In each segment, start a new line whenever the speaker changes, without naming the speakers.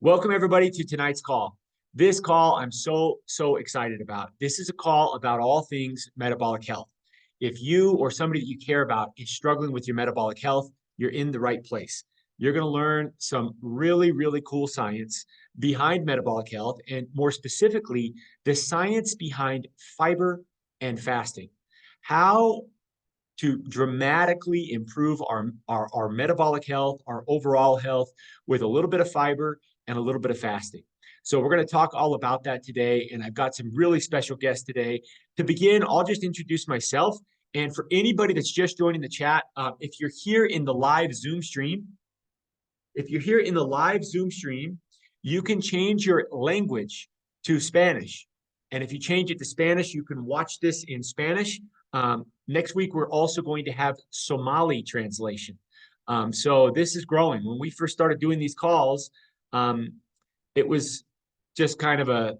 Welcome everybody to tonight's call. This call I'm so excited about. This is a call about all things metabolic health. If you or somebody that you care about is struggling with your metabolic health, you're in the right place. You're going to learn some really cool science behind metabolic health, and more specifically, the science behind fiber and fasting. How to dramatically improve our metabolic health, our overall health, with a little bit of fiber and a little bit of fasting. So we're going to talk all about that today, and I've got some really special guests today. To begin, I'll just introduce myself, and for anybody that's just joining the chat, if you're here in the live Zoom stream, you can change your language to Spanish. And if you change it to Spanish, you can watch this in Spanish. Next week, we're also going to have Somali translation. So this is growing. When we first started doing these calls, it was just kind of a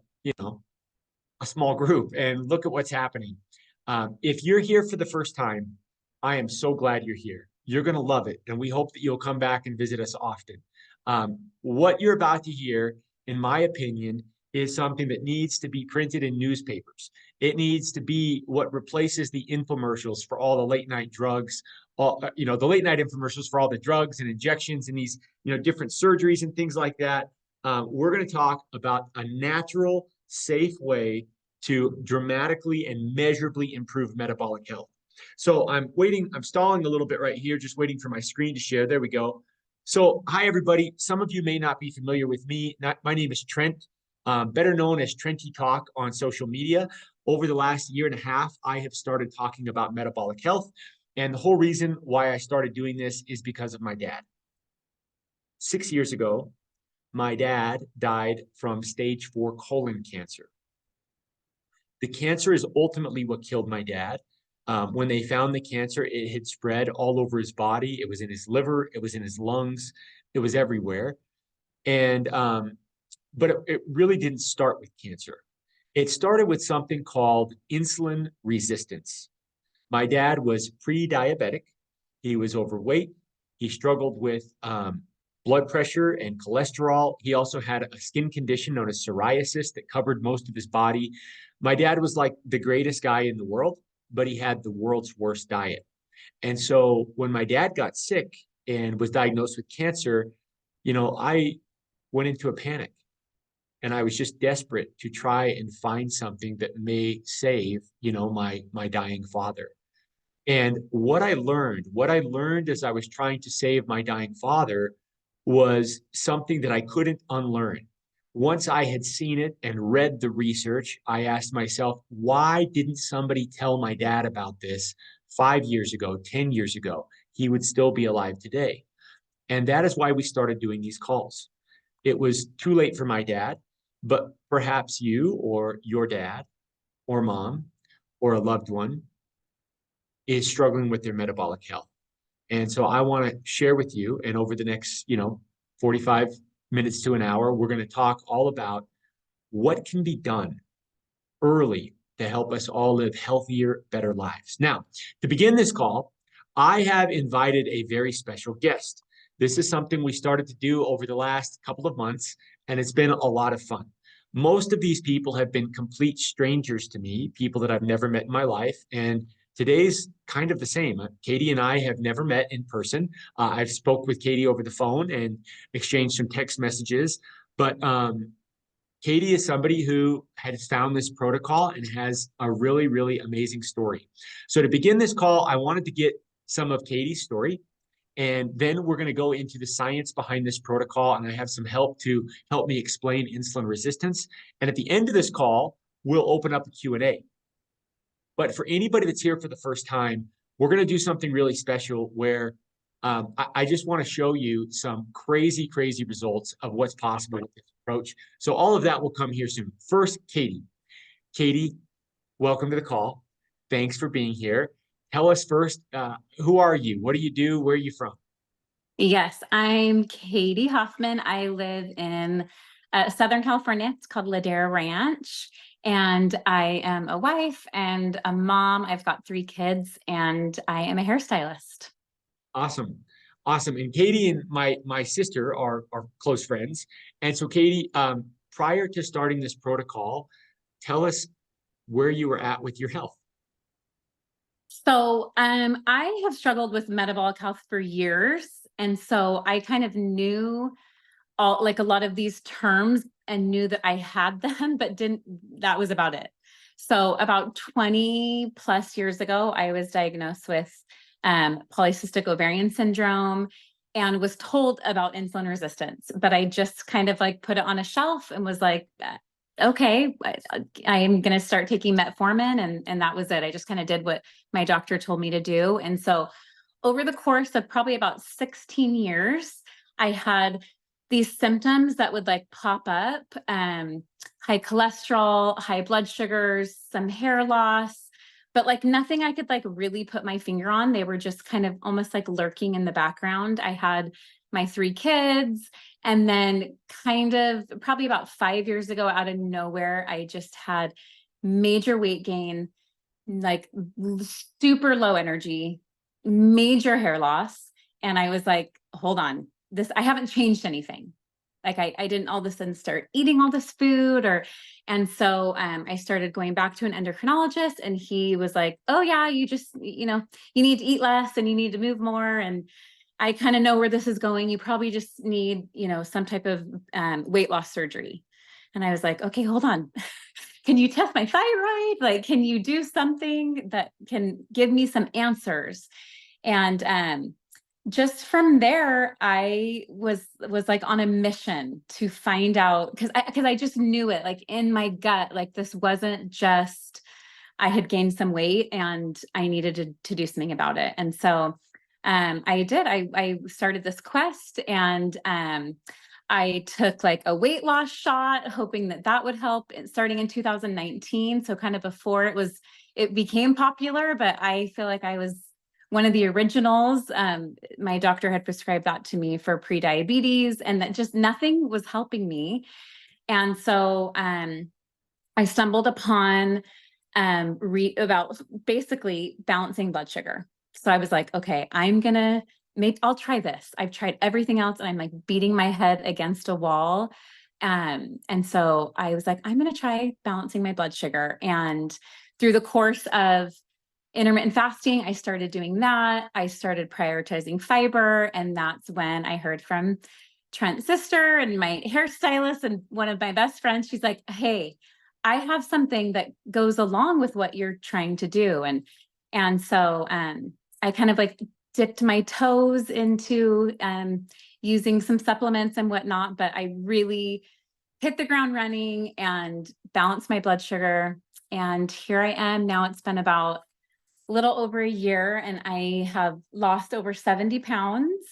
small group. And look at what's happening. If you're here for the first time, I am so glad you're here. You're going to love it. And we hope that you'll come back and visit us often. What you're about to hear, in my opinion, is something that needs to be printed in newspapers. It needs to be what replaces the infomercials for all the late night drugs, the late night infomercials for all the drugs and injections and these, different surgeries and things like that. We're going to talk about a natural, safe way to dramatically and measurably improve metabolic health. So I'm stalling a little bit right here, just waiting for my screen to share. There we go. So hi, everybody. Some of you may not be familiar with me. My name is Trent, better known as Trenty Talk on social media. Over the last year and a half, I have started talking about metabolic health. And the whole reason why I started doing this is because of my dad. 6 years ago, my dad died from stage 4 colon cancer. The cancer is ultimately what killed my dad. When they found the cancer, it had spread all over his body. It was in his liver. It was in his lungs. It was everywhere. And but it really didn't start with cancer. It started with something called insulin resistance. My dad was pre-diabetic. He was overweight. He struggled with blood pressure and cholesterol. He also had a skin condition known as psoriasis that covered most of his body. My dad was like the greatest guy in the world, but he had the world's worst diet. And so when my dad got sick and was diagnosed with cancer, I went into a panic. And I was just desperate to try and find something that may save, my dying father. And what I learned as I was trying to save my dying father was something that I couldn't unlearn. Once I had seen it and read the research, I asked myself, why didn't somebody tell my dad about this 5 years ago, 10 years ago? He would still be alive today. And that is why we started doing these calls. It was too late for my dad, but perhaps you or your dad or mom or a loved one is struggling with their metabolic health. And so I want to share with you, and over the next, 45 minutes to an hour, we're going to talk all about what can be done early to help us all live healthier, better lives. Now, to begin this call, I have invited a very special guest. This is something we started to do over the last couple of months, and it's been a lot of fun. Most of these people have been complete strangers to me, people that I've never met in my life, and today's kind of the same. Katie and I have never met in person. I've spoke with Katie over the phone and exchanged some text messages, but Katie is somebody who has found this protocol and has a really amazing story. So to begin this call, I wanted to get some of Katie's story, and then we're going to go into the science behind this protocol, and I have some help to help me explain insulin resistance. And at the end of this call, we'll open up a Q&A. But for anybody that's here for the first time, we're going to do something really special where I just want to show you some crazy results of what's possible with this approach. So all of that will come here soon. First, Katie. Katie, welcome to the call. Thanks for being here. Tell us first, who are you? What do you do? Where are you from?
Yes, I'm Katie Hoffman. I live in Southern California. It's called Ladera Ranch. And I am a wife and a mom. I've got 3 kids, and I am a hairstylist.
Awesome. Awesome. And Katie and my sister are close friends. And so Katie, prior to starting this protocol, tell us where you were at with your health.
So, I have struggled with metabolic health for years. And so I kind of knew all like a lot of these terms and knew that I had them, but that was about it. So about 20 plus years ago, I was diagnosed with polycystic ovarian syndrome and was told about insulin resistance, but I just kind of like put it on a shelf and was like, okay, I am going to start taking metformin. And that was it. I just kind of did what my doctor told me to do. And so over the course of probably about 16 years, I had these symptoms that would like pop up, high cholesterol, high blood sugars, some hair loss, but like nothing I could like really put my finger on. They were just kind of almost like lurking in the background. I had my 3 kids, and then kind of probably about 5 years ago, out of nowhere, I just had major weight gain, like super low energy, major hair loss. And I was like, hold on, I haven't changed anything. Like I didn't all of a sudden start eating all this food and so I started going back to an endocrinologist, and he was like, oh yeah, you just, you need to eat less and you need to move more. And I kind of know where this is going. You probably just need, some type of weight loss surgery. And I was like, okay, hold on. Can you test my thyroid? Like, can you do something that can give me some answers? And just from there, I was like on a mission to find out, because I just knew it, like in my gut, like this wasn't just I had gained some weight and I needed to do something about it. And so I did. I started this quest, and I took like a weight loss shot, hoping that would help, starting in 2019. So kind of before it became popular, but I feel like I was one of the originals. My doctor had prescribed that to me for pre-diabetes, and that just nothing was helping me. And so I stumbled upon about basically balancing blood sugar. So I was like, okay, I'll try this. I've tried everything else and I'm like beating my head against a wall. And so I was like, I'm going to try balancing my blood sugar. And through the course of intermittent fasting, I started doing that. I started prioritizing fiber. And that's when I heard from Trent's sister and my hairstylist and one of my best friends. She's like, hey, I have something that goes along with what you're trying to do. And so I kind of like dipped my toes into using some supplements and whatnot, but I really hit the ground running and balanced my blood sugar. And here I am now. It's been about a little over a year, and I have lost over 70 pounds,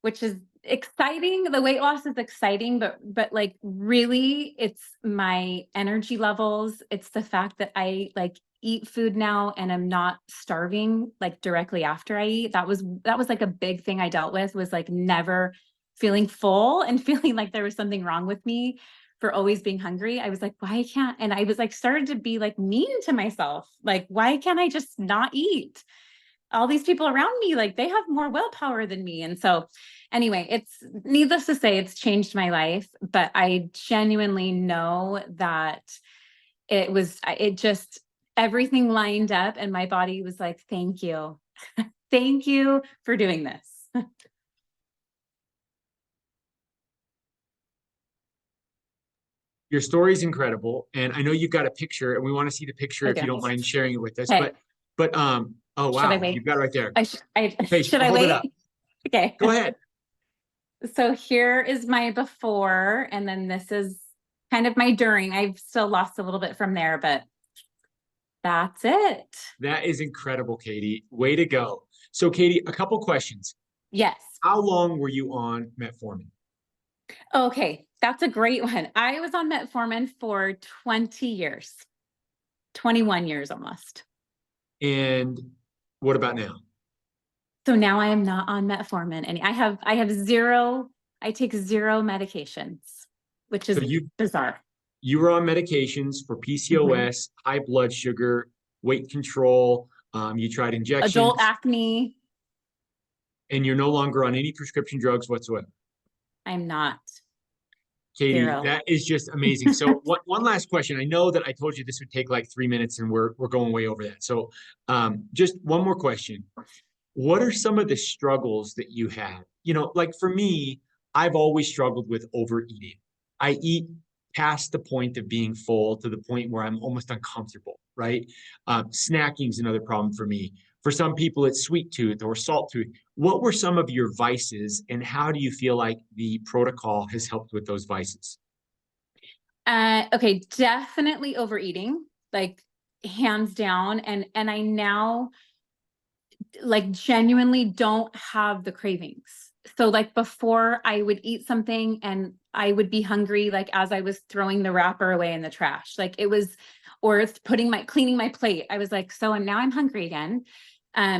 which is exciting. The weight loss is exciting, but like really it's my energy levels. It's the fact that I like eat food now and I'm not starving like directly after I eat. That was like a big thing I dealt with, was like never feeling full and feeling like there was something wrong with me for always being hungry. I was like, why can't, and I was like, started to be like mean to myself. Like, why can't I just not eat? All these people around me, like they have more willpower than me. And so anyway, it's needless to say, it's changed my life, but I genuinely know that it just, everything lined up and my body was like, thank you. Thank you for doing this.
Your story is incredible, and I know you've got a picture, and we want to see the picture if you don't mind sharing it with us.
Okay.
But oh
Should I
wow,
wait?
you've got it right there.
Okay, should I
Hold it
wait?
up.
Okay.
Go ahead.
So here is my before, and then this is kind of my during. I've still lost a little bit from there, but that's it.
That is incredible, Katie. Way to go. So, Katie, a couple questions.
Yes.
How long were you on metformin?
Okay, that's a great one. I was on metformin for 20 years, 21 years almost.
And what about now?
So now I am not on metformin, and I take zero medications, which is
So
bizarre.
you were on medications for PCOS, high blood sugar, weight control. You tried injections.
Adult acne.
And you're no longer on any prescription drugs whatsoever.
I'm not.
Katie,
Zero.
that is just amazing. So one last question. I know that I told you this would take like 3 minutes and we're going way over that. So just one more question. What are some of the struggles that you have? You know, like for me, I've always struggled with overeating. I eat past the point of being full to the point where I'm almost uncomfortable, right? Snacking is another problem for me. For some people, it's sweet tooth or salt tooth. What were some of your vices, and how do you feel like the protocol has helped with those vices?
Okay, definitely overeating, like hands down. And I now like genuinely don't have the cravings. So like before I would eat something and I would be hungry, like as I was throwing the wrapper away in the trash, like it was, or cleaning my plate. I was like, so now I'm hungry again.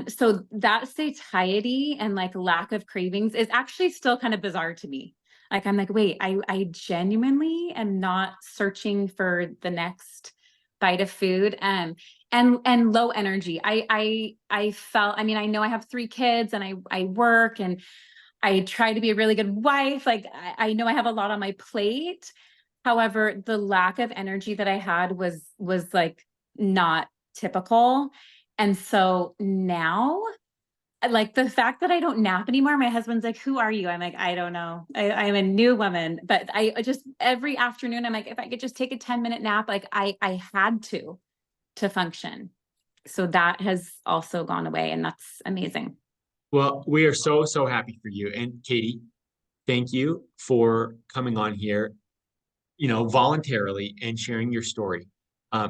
So that satiety and like lack of cravings is actually still kind of bizarre to me. Like, I'm like, wait, I genuinely am not searching for the next bite of food. And low energy. I felt, I mean, I know I have 3 kids and I work and I try to be a really good wife. Like I know I have a lot on my plate. However, the lack of energy that I had was like not typical. And so now, like the fact that I don't nap anymore, my husband's like, who are you? I'm like, I don't know. I'm a new woman, but I just every afternoon, I'm like, if I could just take a 10-minute nap, like I had to function. So that has also gone away, and that's amazing.
Well, we are so, so happy for you. And Katie, thank you for coming on here, you know, voluntarily and sharing your story.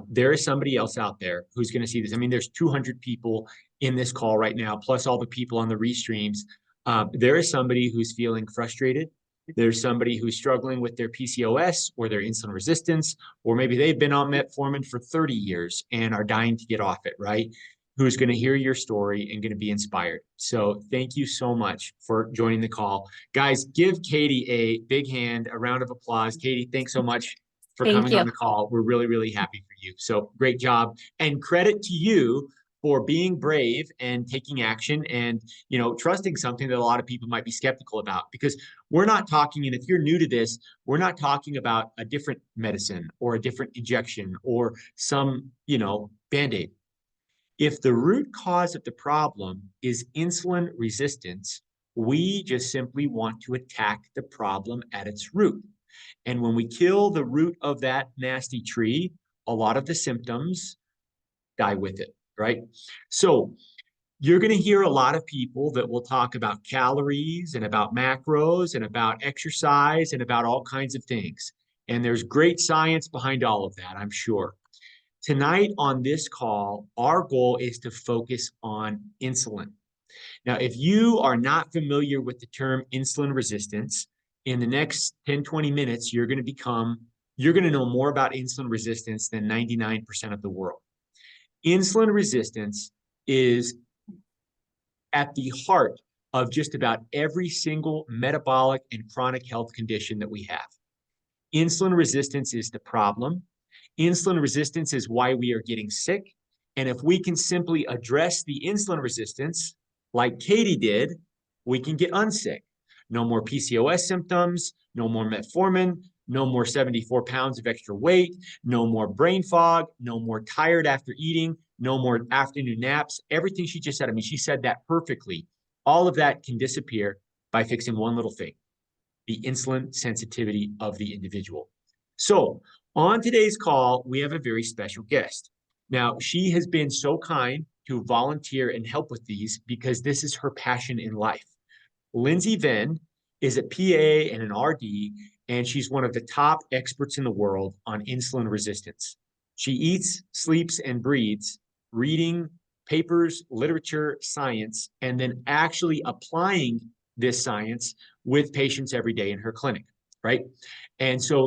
There is somebody else out there who's going to see this. I mean, there's 200 people in this call right now, plus all the people on the restreams. There is somebody who's feeling frustrated. There's somebody who's struggling with their PCOS or their insulin resistance, or maybe they've been on metformin for 30 years and are dying to get off it, right? Who's going to hear your story and going to be inspired. So thank you so much for joining the call. Guys, give Katie a big hand, a round of applause. Katie, thanks so much for
Thank
coming on
you.
the call. We're really, really happy for you. So great job. And credit to you for being brave and taking action and, you know, trusting something that a lot of people might be skeptical about, because we're not talking, and if you're new to this, we're not talking about a different medicine or a different injection or some, you know, Band-Aid. If the root cause of the problem is insulin resistance, we just simply want to attack the problem at its root. And when we kill the root of that nasty tree, a lot of the symptoms die with it, right? So you're going to hear a lot of people that will talk about calories and about macros and about exercise and about all kinds of things. And there's great science behind all of that, I'm sure. Tonight on this call, our goal is to focus on insulin. Now, if you are not familiar with the term insulin resistance, in the next 10, 20 minutes, you're going to know more about insulin resistance than 99% of the world. Insulin resistance is at the heart of just about every single metabolic and chronic health condition that we have. Insulin resistance is the problem. Insulin resistance is why we are getting sick. And if we can simply address the insulin resistance, like Katie did, we can get unsick. No more PCOS symptoms, no more metformin, no more 74 pounds of extra weight, no more brain fog, no more tired after eating, no more afternoon naps. Everything she just said, I mean, she said that perfectly. All of that can disappear by fixing one little thing: the insulin sensitivity of the individual. So on today's call, we have a very special guest. Now, she has been so kind to volunteer and help with these because this is her passion in life. Lindsay Venn is a PA and an RD, and she's one of the top experts in the world on insulin resistance. She eats, sleeps, and breathes reading papers, literature, science, and then actually applying this science with patients every day in her clinic, right? And so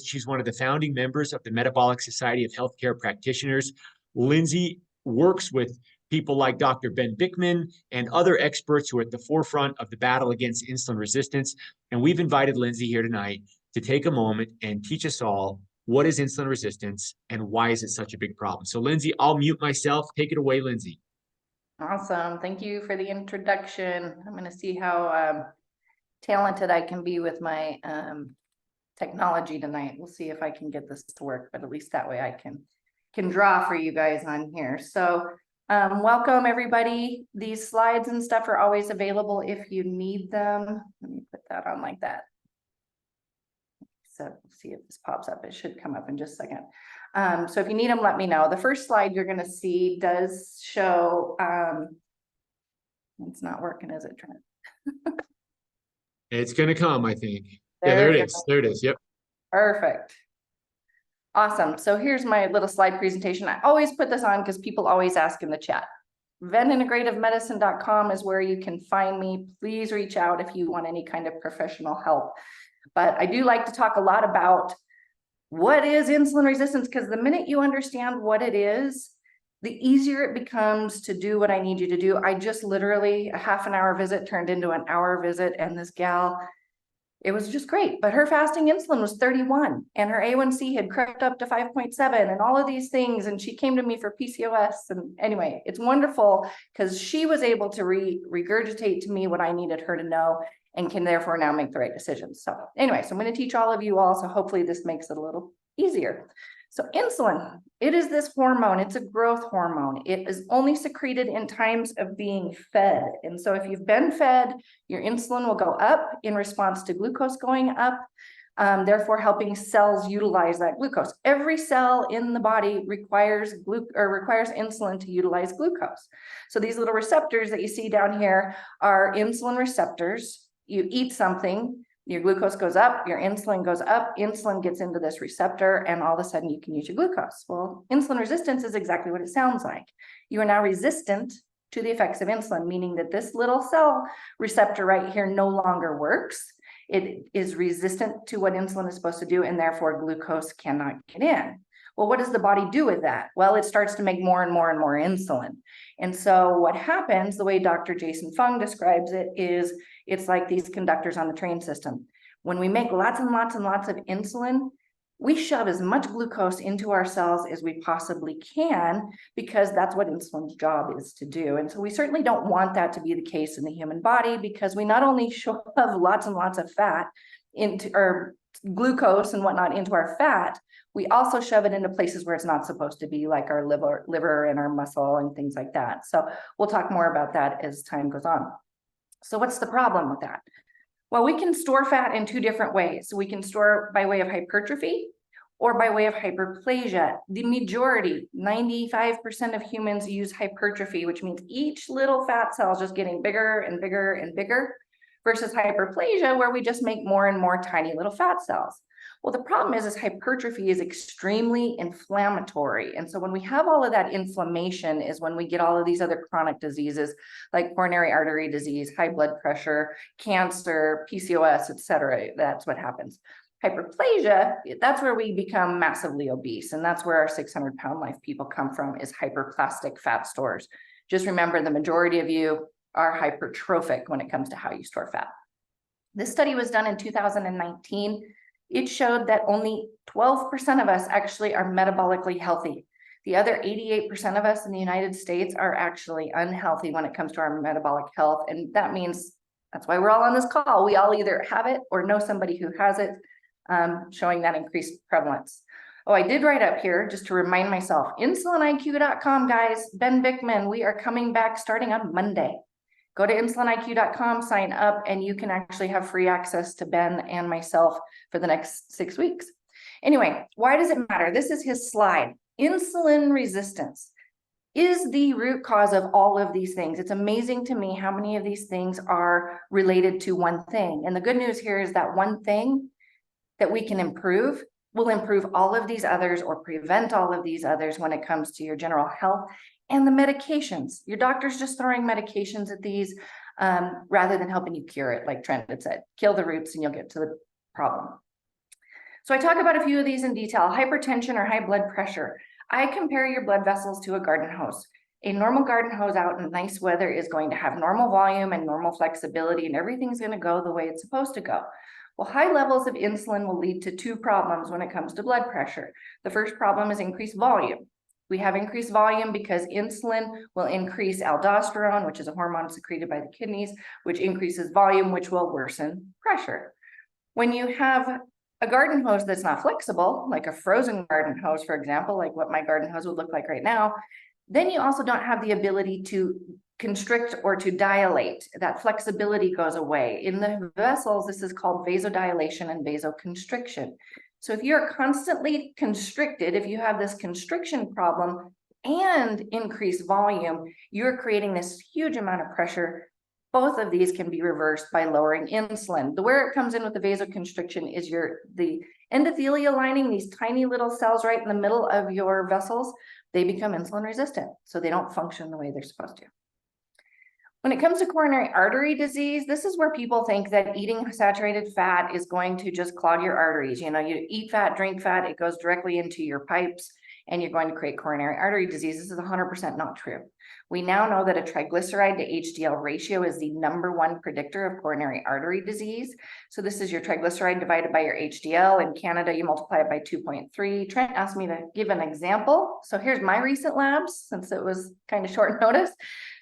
she's one of the founding members of the Metabolic Society of Healthcare Practitioners. Lindsay works with people like Dr. Ben Bickman and other experts who are at the forefront of the battle against insulin resistance. And we've invited Lindsay here tonight to take a moment and teach us all what is insulin resistance and why is it such a big problem. So Lindsay, I'll mute myself. Take it away, Lindsay.
Awesome. Thank you for the introduction. I'm going to see how talented I can be with my technology tonight. We'll see if I can get this to work, but at least that way I can draw for you guys on here. So welcome everybody. These slides and stuff are always available if you need them. Let me put that on like that. So see if this pops up. It should come up in just a second. So if you need them, let me know. The first slide you're going to see does show, it's not working, is it, Trent?
It's going to come, I think. Yeah, there it is. There it is. Yep.
Perfect. Awesome. So here's my little slide presentation. I always put this on because people always ask in the chat. VennIntegrativeMedicine.com is where you can find me. Please reach out if you want any kind of professional help. But I do like to talk a lot about what is insulin resistance, because the minute you understand what it is, the easier it becomes to do what I need you to do. I just literally, a half an hour visit turned into an hour visit, and this gal, it was just great. But her fasting insulin was 31 and her A1C had crept up to 5.7 and all of these things. And she came to me for PCOS. And anyway, it's wonderful because she was able to regurgitate to me what I needed her to know and can therefore now make the right decisions. So anyway, so I'm going to teach all of you all. So hopefully this makes it a little easier. So insulin, it is this hormone. It's a growth hormone. It is only secreted in times of being fed. And so if you've been fed, your insulin will go up in response to glucose going up, therefore helping cells utilize that glucose. Every cell in the body requires insulin to utilize glucose. So these little receptors that you see down here are insulin receptors. You eat something, your glucose goes up, your insulin goes up, insulin gets into this receptor, and all of a sudden you can use your glucose. Well, insulin resistance is exactly what it sounds like. You are now resistant to the effects of insulin, meaning that this little cell receptor right here no longer works. It is resistant to what insulin is supposed to do, and therefore glucose cannot get in. Well, what does the body do with that? Well, it starts to make more and more and more insulin. And so what happens, the way Dr. Jason Fung describes it, is it's like these conductors on the train system. When we make lots and lots and lots of insulin, we shove as much glucose into our cells as we possibly can, because that's what insulin's job is to do. And so we certainly don't want that to be the case in the human body, because we not only shove lots and lots of fat into, or glucose and whatnot into our fat, we also shove it into places where it's not supposed to be, like our liver and our muscle and things like that. So we'll talk more about that as time goes on. So what's the problem with that? Well, we can store fat in two different ways. We can store by way of hypertrophy or by way of hyperplasia. The majority, 95% of humans use hypertrophy, which means each little fat cell is just getting bigger and bigger and bigger, versus hyperplasia, where we just make more and more tiny little fat cells. Well, the problem is hypertrophy is extremely inflammatory. And so when we have all of that inflammation is when we get all of these other chronic diseases like coronary artery disease, high blood pressure, cancer, PCOS, et cetera. That's what happens. Hyperplasia, that's where we become massively obese. And that's where our 600-pound life people come from, is hyperplastic fat stores. Just remember, the majority of you are hypertrophic when it comes to how you store fat. This study was done in 2019. It showed that only 12% of us actually are metabolically healthy. The other 88% of us in the United States are actually unhealthy when it comes to our metabolic health. And that means that's why we're all on this call. We all either have it or know somebody who has it, showing that increased prevalence. Oh, I did write up here just to remind myself, InsulinIQ.com, guys, Ben Bickman, we are coming back starting on Monday. Go to InsulinIQ.com, sign up, and you can actually have free access to Ben and myself for the next 6 weeks. Anyway, why does it matter? This is his slide. Insulin resistance is the root cause of all of these things. It's amazing to me how many of these things are related to one thing. And the good news here is that one thing that we can improve will improve all of these others or prevent all of these others when it comes to your general health. And the medications, your doctor's just throwing medications at these rather than helping you cure it, like Trent had said. Kill the roots and you'll get to the problem. So I talk about a few of these in detail. Hypertension or high blood pressure. I compare your blood vessels to a garden hose. A normal garden hose out in nice weather is going to have normal volume and normal flexibility, and everything's going to go the way it's supposed to go. Well, high levels of insulin will lead to two problems when it comes to blood pressure. The first problem is increased volume. We have increased volume because insulin will increase aldosterone, which is a hormone secreted by the kidneys, which increases volume, which will worsen pressure. When you have a garden hose that's not flexible, like a frozen garden hose, for example, like what my garden hose would look like right now, then you also don't have the ability to constrict or to dilate. That flexibility goes away. In the vessels, this is called vasodilation and vasoconstriction. So if you're constantly constricted, if you have this constriction problem and increased volume, you're creating this huge amount of pressure. Both of these can be reversed by lowering insulin. Where it comes in with the vasoconstriction is the endothelial lining, these tiny little cells right in the middle of your vessels, they become insulin resistant. So they don't function the way they're supposed to. When it comes to coronary artery disease, this is where people think that eating saturated fat is going to just clog your arteries. You know, you eat fat, drink fat, it goes directly into your pipes and you're going to create coronary artery disease. This is 100% not true. We now know that a triglyceride to HDL ratio is the #1 predictor of coronary artery disease. So this is your triglyceride divided by your HDL. In Canada, you multiply it by 2.3. Trent asked me to give an example. So here's my recent labs, since it was kind of short notice.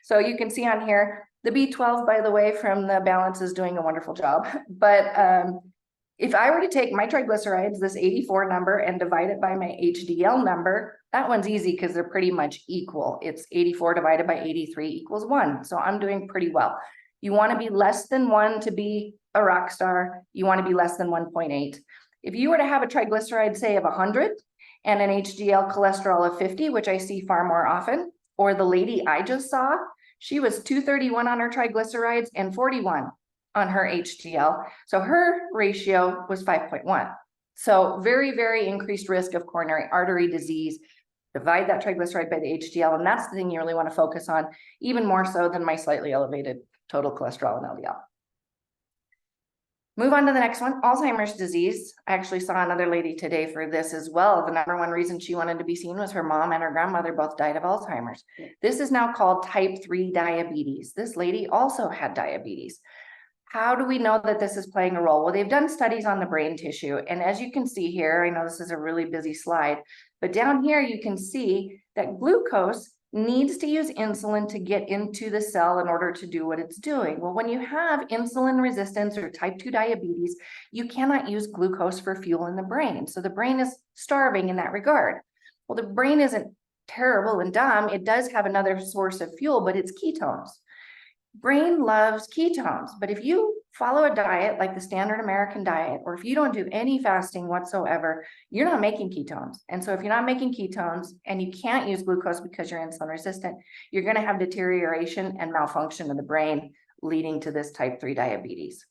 So you can see on here, the B12, by the way, from the balance is doing a wonderful job. But if I were to take my triglycerides, this 84 number, and divide it by my HDL number, that one's easy because they're pretty much equal. It's 84 divided by 83 equals 1. So I'm doing pretty well. You want to be less than 1 to be a rock star. You want to be less than 1.8. If you were to have a triglyceride, say, of 100 and an HDL cholesterol of 50, which I see far more often, or the lady I just saw, she was 231 on her triglycerides and 41 on her HDL. So her ratio was 5.1. So very, very increased risk of coronary artery disease. Divide that triglyceride by the HDL, and that's the thing you really want to focus on, even more so than my slightly elevated total cholesterol and LDL. Move on to the next one, Alzheimer's disease. I actually saw another lady today for this as well. The #1 reason she wanted to be seen was her mom and her grandmother both died of Alzheimer's. This is now called type 3 diabetes. This lady also had diabetes. How do we know that this is playing a role? Well, they've done studies on the brain tissue. And as you can see here, I know this is a really busy slide, but down here you can see that glucose needs to use insulin to get into the cell in order to do what it's doing. Well, when you have insulin resistance or type 2 diabetes, you cannot use glucose for fuel in the brain. So the brain is starving in that regard. Well, the brain isn't terrible and dumb. It does have another source of fuel, but it's ketones. Brain loves ketones, but if you follow a diet like the standard American diet, or if you don't do any fasting whatsoever, you're not making ketones. And so if you're not making ketones and you can't use glucose because you're insulin resistant, you're going to have deterioration and malfunction of the brain, leading to this type 3 diabetes.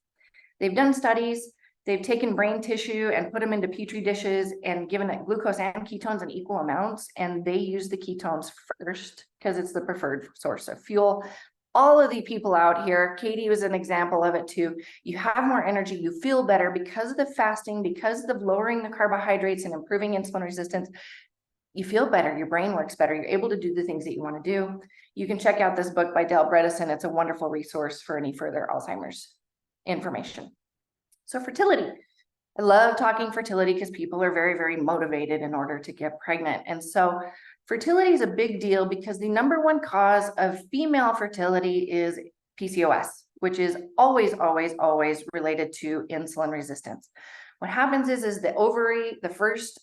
They've done studies. They've taken brain tissue and put them into petri dishes and given it glucose and ketones in equal amounts. And they use the ketones first because it's the preferred source of fuel. All of the people out here, Katie was an example of it too. You have more energy, you feel better because of the fasting, because of lowering the carbohydrates and improving insulin resistance. You feel better, your brain works better, you're able to do the things that you want to do. You can check out this book by Del Bredesen. It's a wonderful resource for any further Alzheimer's information. So fertility. I love talking fertility because people are very, very motivated in order to get pregnant. And so fertility is a big deal because the #1 cause of female fertility is PCOS, which is always, always, always related to insulin resistance. What happens is the ovary, the first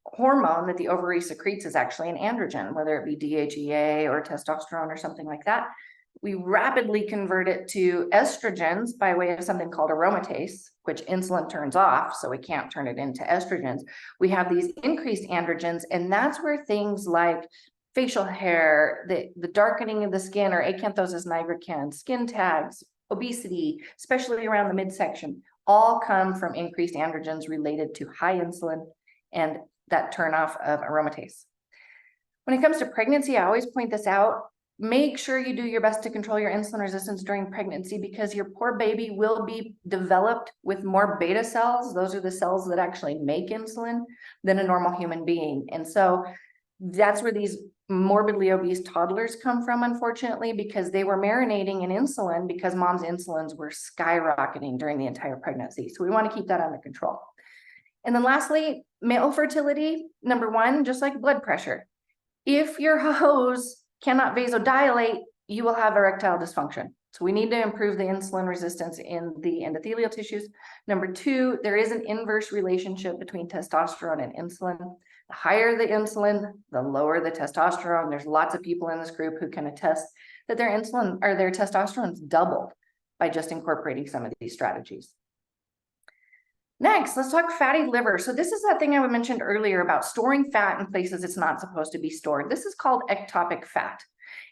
hormone that the ovary secretes is actually an androgen, whether it be DHEA or testosterone or something like that. We rapidly convert it to estrogens by way of something called aromatase, which insulin turns off, so we can't turn it into estrogens. We have these increased androgens, and that's where things like facial hair, the darkening of the skin or acanthosis nigricans, skin tags, obesity, especially around the midsection, all come from increased androgens related to high insulin and that turnoff of aromatase. When it comes to pregnancy, I always point this out. Make sure you do your best to control your insulin resistance during pregnancy because your poor baby will be developed with more beta cells. Those are the cells that actually make insulin than a normal human being. And so that's where these morbidly obese toddlers come from, unfortunately, because they were marinating in insulin because mom's insulins were skyrocketing during the entire pregnancy. So we want to keep that under control. And then lastly, male fertility, number one, just like blood pressure. If your hose cannot vasodilate, you will have erectile dysfunction. So we need to improve the insulin resistance in the endothelial tissues. Number two, there is an inverse relationship between testosterone and insulin. The higher the insulin, the lower the testosterone. There's lots of people in this group who can attest that their insulin or their testosterone's doubled by just incorporating some of these strategies. Next, let's talk fatty liver. So this is that thing I mentioned earlier about storing fat in places it's not supposed to be stored. This is called ectopic fat.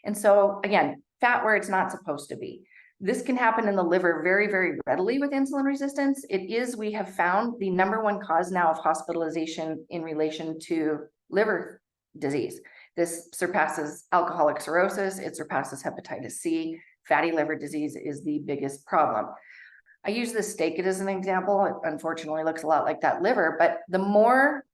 And so again, fat where it's not supposed to be. This can happen in the liver very, very readily with insulin resistance. It is, we have found, the #1 cause now of hospitalization in relation to liver disease. This surpasses alcoholic cirrhosis. It surpasses hepatitis C. Fatty liver disease is the biggest problem. I use this steak as an example. It unfortunately looks a lot like that liver, but the more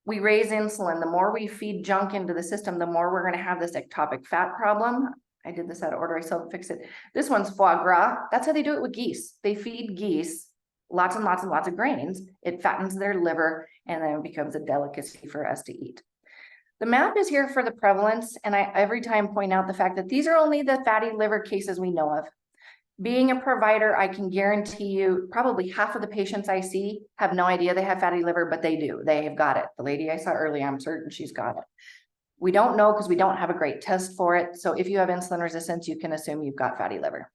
we raise insulin, the more we feed junk into the system, the more we're going to have this ectopic fat problem. I did this out of order. I still fix it. This one's foie gras. That's how they do it with geese. They feed geese lots and lots and lots of grains. It fattens their liver, and then it becomes a delicacy for us to eat. The map is here for the prevalence, and I every time point out the fact that these are only the fatty liver cases we know of. Being a provider, I can guarantee you probably half of the patients I see have no idea they have fatty liver, but they do. They have got it. The lady I saw earlier, I'm certain she's got it. We don't know because we don't have a great test for it. So if you have insulin resistance, you can assume you've got fatty liver.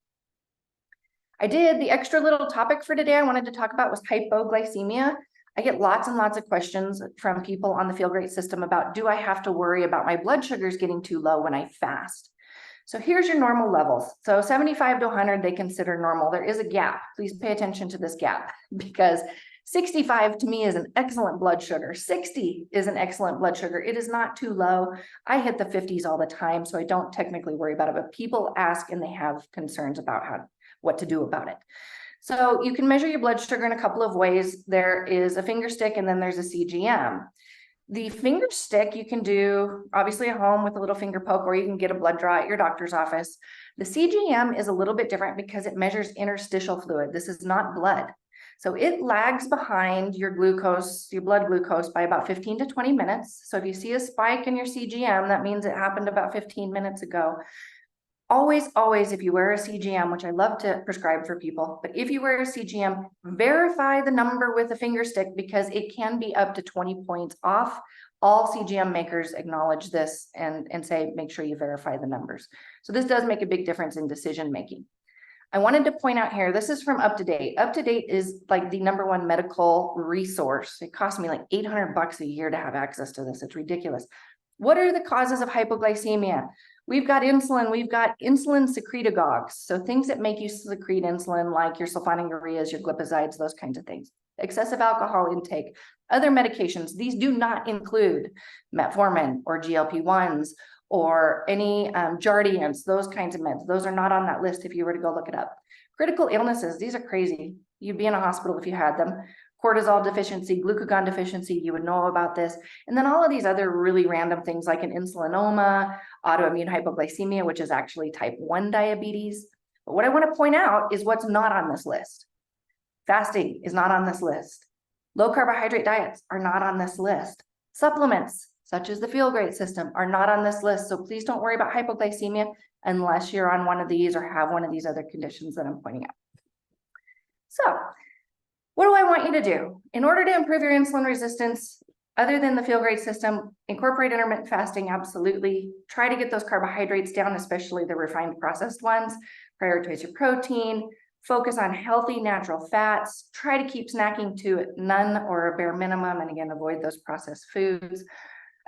The extra little topic for today I wanted to talk about was hypoglycemia. I get lots and lots of questions from people on the Feel Great system about, do I have to worry about my blood sugars getting too low when I fast? So here's your normal levels. So 75 to 100, they consider normal. There is a gap. Please pay attention to this gap because 65 to me is an excellent blood sugar. 60 is an excellent blood sugar. It is not too low. I hit the 50s all the time, so I don't technically worry about it, but people ask and they have concerns about what to do about it. So you can measure your blood sugar in a couple of ways. There is a finger stick and then there's a CGM. The finger stick you can do obviously at home with a little finger poke, or you can get a blood draw at your doctor's office. The CGM is a little bit different because it measures interstitial fluid. This is not blood. So it lags behind your glucose, your blood glucose, by about 15 to 20 minutes. So if you see a spike in your CGM, that means it happened about 15 minutes ago. Always, always, if you wear a CGM, which I love to prescribe for people, but if you wear a CGM, verify the number with a finger stick because it can be up to 20 points off. All CGM makers acknowledge this and say, make sure you verify the numbers. So this does make a big difference in decision making. I wanted to point out here, this is from UpToDate. UpToDate is like the #1 medical resource. It costs me like 800 bucks a year to have access to this. It's ridiculous. What are the causes of hypoglycemia? We've got insulin secretagogues. So things that make you secrete insulin, like your sulfonylureas, your glipizide, those kinds of things. Excessive alcohol intake, other medications. These do not include metformin or GLP-1s or any Jardiance, those kinds of meds. Those are not on that list if you were to go look it up. Critical illnesses, these are crazy. You'd be in a hospital if you had them. Cortisol deficiency, glucagon deficiency, you would know about this. And then all of these other really random things like an insulinoma, autoimmune hypoglycemia, which is actually type 1 diabetes. But what I want to point out is what's not on this list. Fasting is not on this list. Low carbohydrate diets are not on this list. Supplements, such as the Feel Great system, are not on this list. So please don't worry about hypoglycemia unless you're on one of these or have one of these other conditions that I'm pointing out. So what do I want you to do? In order to improve your insulin resistance, other than the Feel Great system, incorporate intermittent fasting, absolutely. Try to get those carbohydrates down, especially the refined processed ones. Prioritize your protein. Focus on healthy natural fats. Try to keep snacking to none or a bare minimum. And again, avoid those processed foods.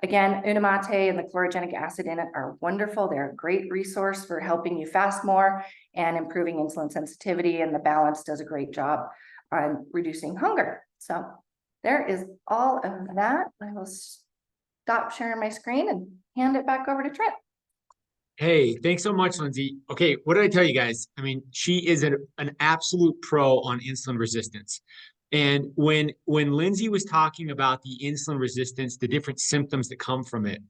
Again, Unicity and the chlorogenic acid in it are wonderful. They're a great resource for helping you fast more and improving insulin sensitivity. And the balance does a great job on reducing hunger. So there is all of that. I will stop sharing my screen and hand it back over to Trent.
Hey, thanks so much, Lindsay. Okay, what did I tell you guys? I mean, she is an absolute pro on insulin resistance. And when Lindsay was talking about the insulin resistance, the different symptoms that come from it,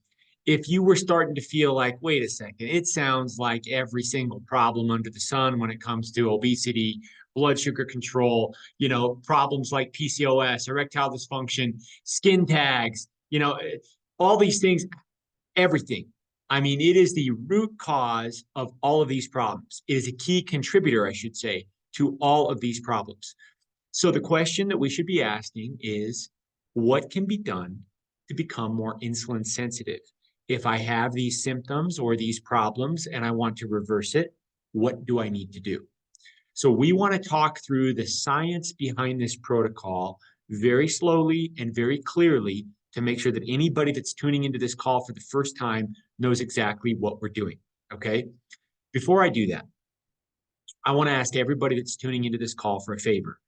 if you were starting to feel like, wait a second, it sounds like every single problem under the sun when it comes to obesity blood sugar control, problems like PCOS, erectile dysfunction, skin tags, all these things, everything. I mean, it is the root cause of all of these problems. It is a key contributor, I should say, to all of these problems. So the question that we should be asking is, what can be done to become more insulin sensitive? If I have these symptoms or these problems and I want to reverse it, what do I need to do? So we want to talk through the science behind this protocol very slowly and very clearly to make sure that anybody that's tuning into this call for the first time knows exactly what we're doing, okay? Before I do that, I want to ask everybody that's tuning into this call for a favor.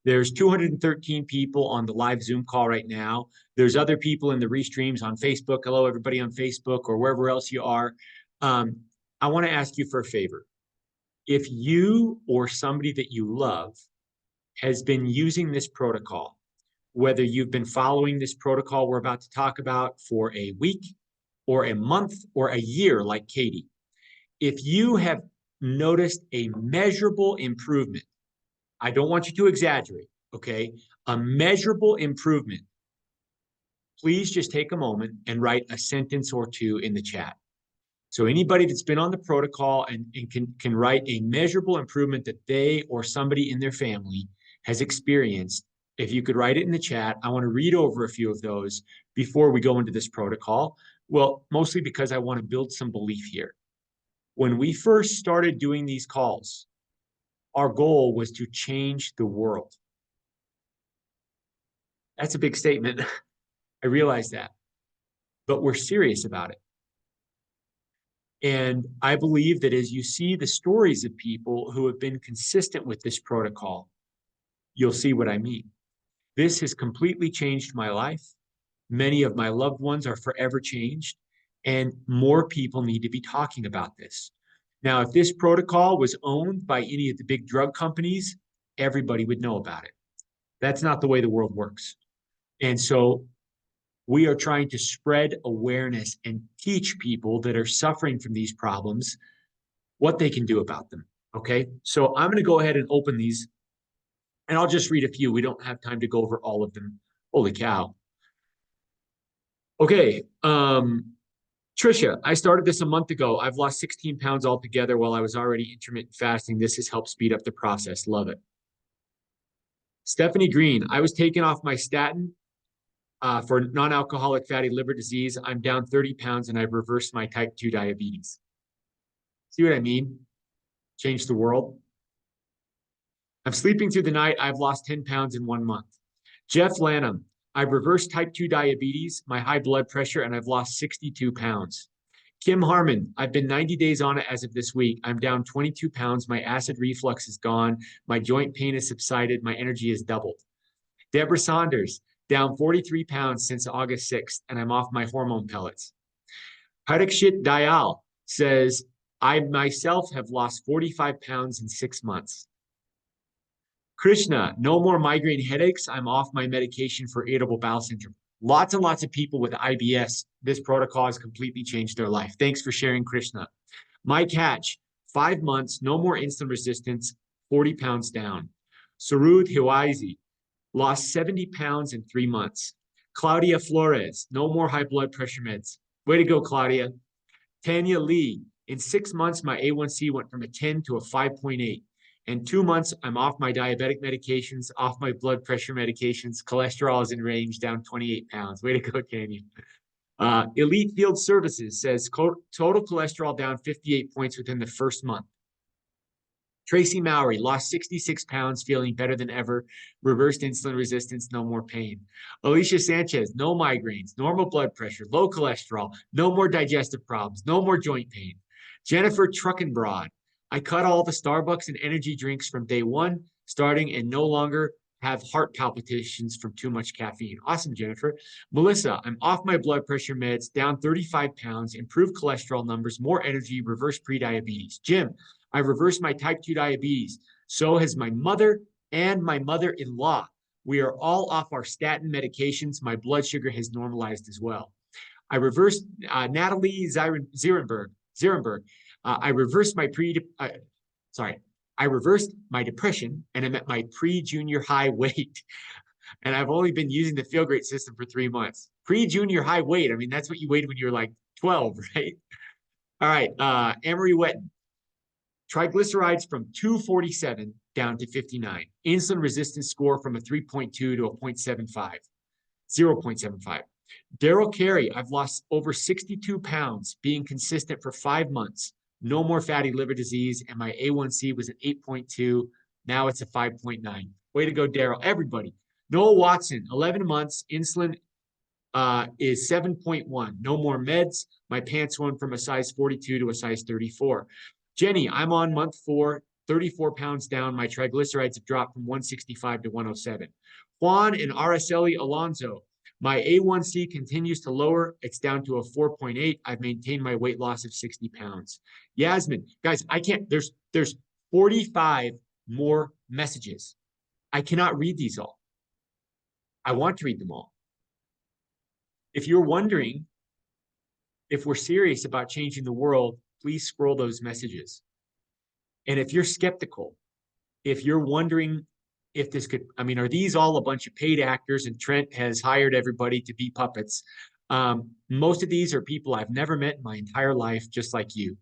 There's 213 people on the live Zoom call right now. There's other people in the restreams on Facebook. Hello, everybody on Facebook or wherever else you are. I want to ask you for a favor. If you or somebody that you love has been using this protocol, whether you've been following this protocol we're about to talk about for a week or a month or a year like Katie, if you have noticed a measurable improvement, I don't want you to exaggerate, okay? A measurable improvement, please just take a moment and write a sentence or two in the chat. So anybody that's been on the protocol and can write a measurable improvement that they or somebody in their family has experienced, if you could write it in the chat. I want to read over a few of those before we go into this protocol. Well, mostly because I want to build some belief here. When we first started doing these calls, our goal was to change the world. That's a big statement. I realize that, but we're serious about it. And I believe that as you see the stories of people who have been consistent with this protocol, you'll see what I mean. This has completely changed my life. Many of my loved ones are forever changed, and more people need to be talking about this. Now, if this protocol was owned by any of the big drug companies, everybody would know about it. That's not the way the world works. And so we are trying to spread awareness and teach people that are suffering from these problems what they can do about them, okay? So I'm gonna go ahead and open these, and I'll just read a few. We don't have time to go over all of them. Holy cow. Okay, Trisha, I started this a month ago. I've lost 16 pounds altogether while I was already intermittent fasting. This has helped speed up the process. Love it. Stephanie Green, I was taken off my statin for non-alcoholic fatty liver disease. I'm down 30 pounds and I've reversed my type 2 diabetes. See what I mean? Change the world. I'm sleeping through the night. I've lost 10 pounds in 1 month. Jeff Lanham, I've reversed type 2 diabetes, my high blood pressure, and I've lost 62 pounds. Kim Harmon, I've been 90 days on it as of this week. I'm down 22 pounds. My acid reflux is gone. My joint pain has subsided. My energy has doubled. Deborah Saunders, down 43 pounds since August 6th, and I'm off my hormone pellets. Parikshit Dayal says, I myself have lost 45 pounds in 6 months. Krishna, no more migraine headaches. I'm off my medication for irritable bowel syndrome. Lots and lots of people with IBS, this protocol has completely changed their life. Thanks for sharing, Krishna. Mike Hatch, 5 months, no more insulin resistance, 40 pounds down. Sarud Hiwaizi, lost 70 pounds in 3 months. Claudia Flores, no more high blood pressure meds. Way to go, Claudia. Tanya Lee, in 6 months, my A1C went from a 10 to a 5.8. In 2 months, I'm off my diabetic medications, off my blood pressure medications. Cholesterol is in range, down 28 pounds. Way to go, Tanya. Elite Field Services says total cholesterol down 58 points within the first month. Tracy Mowry lost 66 pounds, feeling better than ever. Reversed insulin resistance, no more pain. Alicia Sanchez, no migraines, normal blood pressure, low cholesterol, no more digestive problems, no more joint pain. Jennifer Truckenbrod, I cut all the Starbucks and energy drinks from day one, starting and no longer have heart palpitations from too much caffeine. Awesome, Jennifer. Melissa, I'm off my blood pressure meds, down 35 pounds, improved cholesterol numbers, more energy, reversed prediabetes. Jim, I reversed my type 2 diabetes. So has my mother and my mother-in-law. We are all off our statin medications. My blood sugar has normalized as well. I reversed Natalie Zierenberg. I reversed my I reversed my depression and I'm at my pre-junior high weight. And I've only been using the Feel Great system for 3 months. Pre-junior high weight. I mean, that's what you weighed when you were like 12, right? All right. Amory Wetton. Triglycerides from 247 down to 59. Insulin resistance score from a 3.2 to a 0.75. 0.75. Daryl Carey, I've lost over 62 pounds, being consistent for 5 months. No more fatty liver disease, and my A1C was at 8.2. Now it's a 5.9. Way to go, Daryl. Everybody. Noel Watson, 11 months, insulin is 7.1. No more meds. My pants went from a size 42 to a size 34. Jenny, I'm on month 4, 34 pounds down. My triglycerides have dropped from 165 to 107. Juan and Araceli Alonso, my A1C continues to lower. It's down to a 4.8. I've maintained my weight loss of 60 pounds. Yasmin, guys, I can't, there's 45 more messages. I cannot read these all. I want to read them all. If you're wondering if we're serious about changing the world, please scroll those messages. And if you're skeptical, if you're wondering if this could, I mean, are these all a bunch of paid actors and Trent has hired everybody to be puppets? Most of these are people I've never met in my entire life, just like you,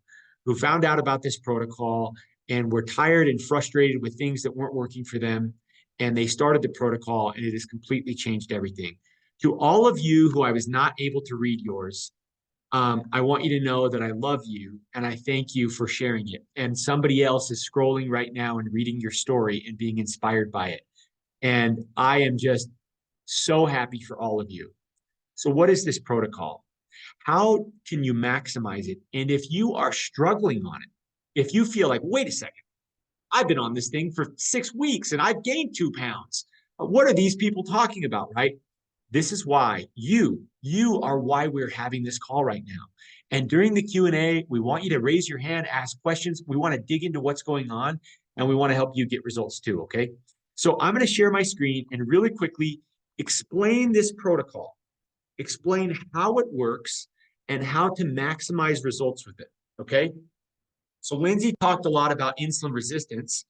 who found out about this protocol and were tired and frustrated with things that weren't working for them. And they started the protocol and it has completely changed everything. To all of you who I was not able to read yours, I want you to know that I love you and I thank you for sharing it. And somebody else is scrolling right now and reading your story and being inspired by it. And I am just so happy for all of you. So what is this protocol? How can you maximize it? And if you are struggling on it, if you feel like, wait a second, I've been on this thing for 6 weeks and I've gained 2 pounds. What are these people talking about, right? This is why you are why we're having this call right now. And during the Q&A, we want you to raise your hand, ask questions. We want to dig into what's going on and we want to help you get results too, okay? So I'm going to share my screen and really quickly explain this protocol, explain how it works and how to maximize results with it, okay? So Lindsay talked a lot about insulin resistance,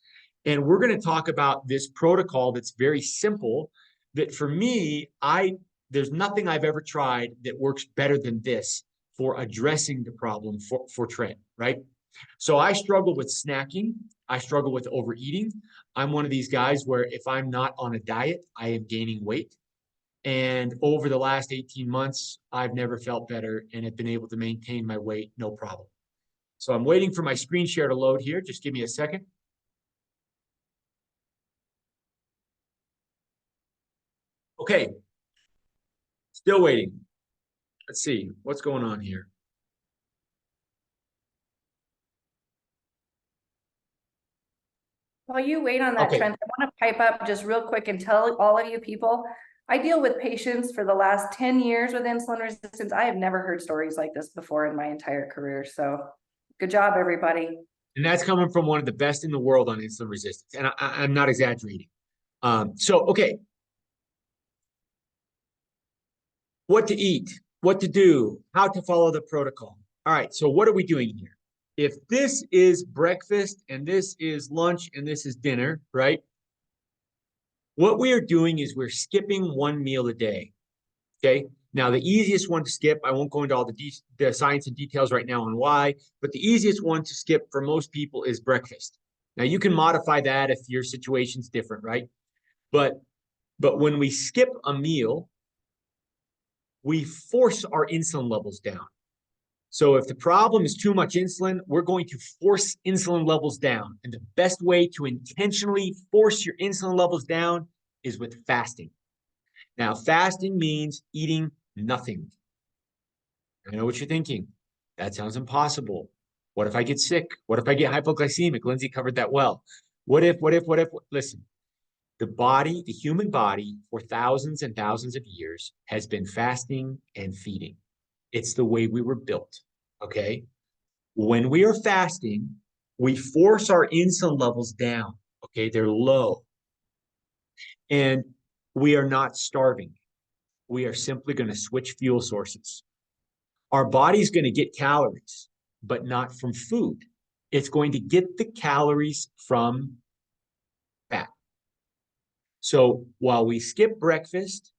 and we're going to talk about this protocol that's very simple, that for me, there's nothing I've ever tried that works better than this for addressing the problem for Trent, right? So I struggle with snacking. I struggle with overeating. I'm one of these guys where if I'm not on a diet, I am gaining weight. And over the last 18 months, I've never felt better and have been able to maintain my weight, no problem. So I'm waiting for my screen share to load here. Just give me a second. Okay. Still waiting. Let's see what's going on here.
While you wait on that,
Okay.
Trent, I want to pipe up just real quick and tell all of you people, I deal with patients for the last 10 years with insulin resistance. I have never heard stories like this before in my entire career. So good job, everybody.
And that's coming from one of the best in the world on insulin resistance. And I'm not exaggerating. Okay. What to eat, what to do, how to follow the protocol. All right, so what are we doing here? If this is breakfast and this is lunch and this is dinner, right? What we are doing is we're skipping 1 meal a day, okay? Now, the easiest one to skip, I won't go into all the science and details right now on why, but the easiest one to skip for most people is breakfast. Now, you can modify that if your situation's different, right? But when we skip a meal, we force our insulin levels down. So if the problem is too much insulin, we're going to force insulin levels down. And the best way to intentionally force your insulin levels down is with fasting. Now, fasting means eating nothing. I know what you're thinking. That sounds impossible. What if I get sick? What if I get hypoglycemic? Lindsay covered that well. What if? Listen, the body, the human body, for thousands and thousands of years has been fasting and feeding. It's the way we were built, okay? When we are fasting, we force our insulin levels down, okay? They're low. And we are not starving. We are simply going to switch fuel sources. Our body's going to get calories, but not from food. It's going to get the calories from fat. So while we skip breakfast,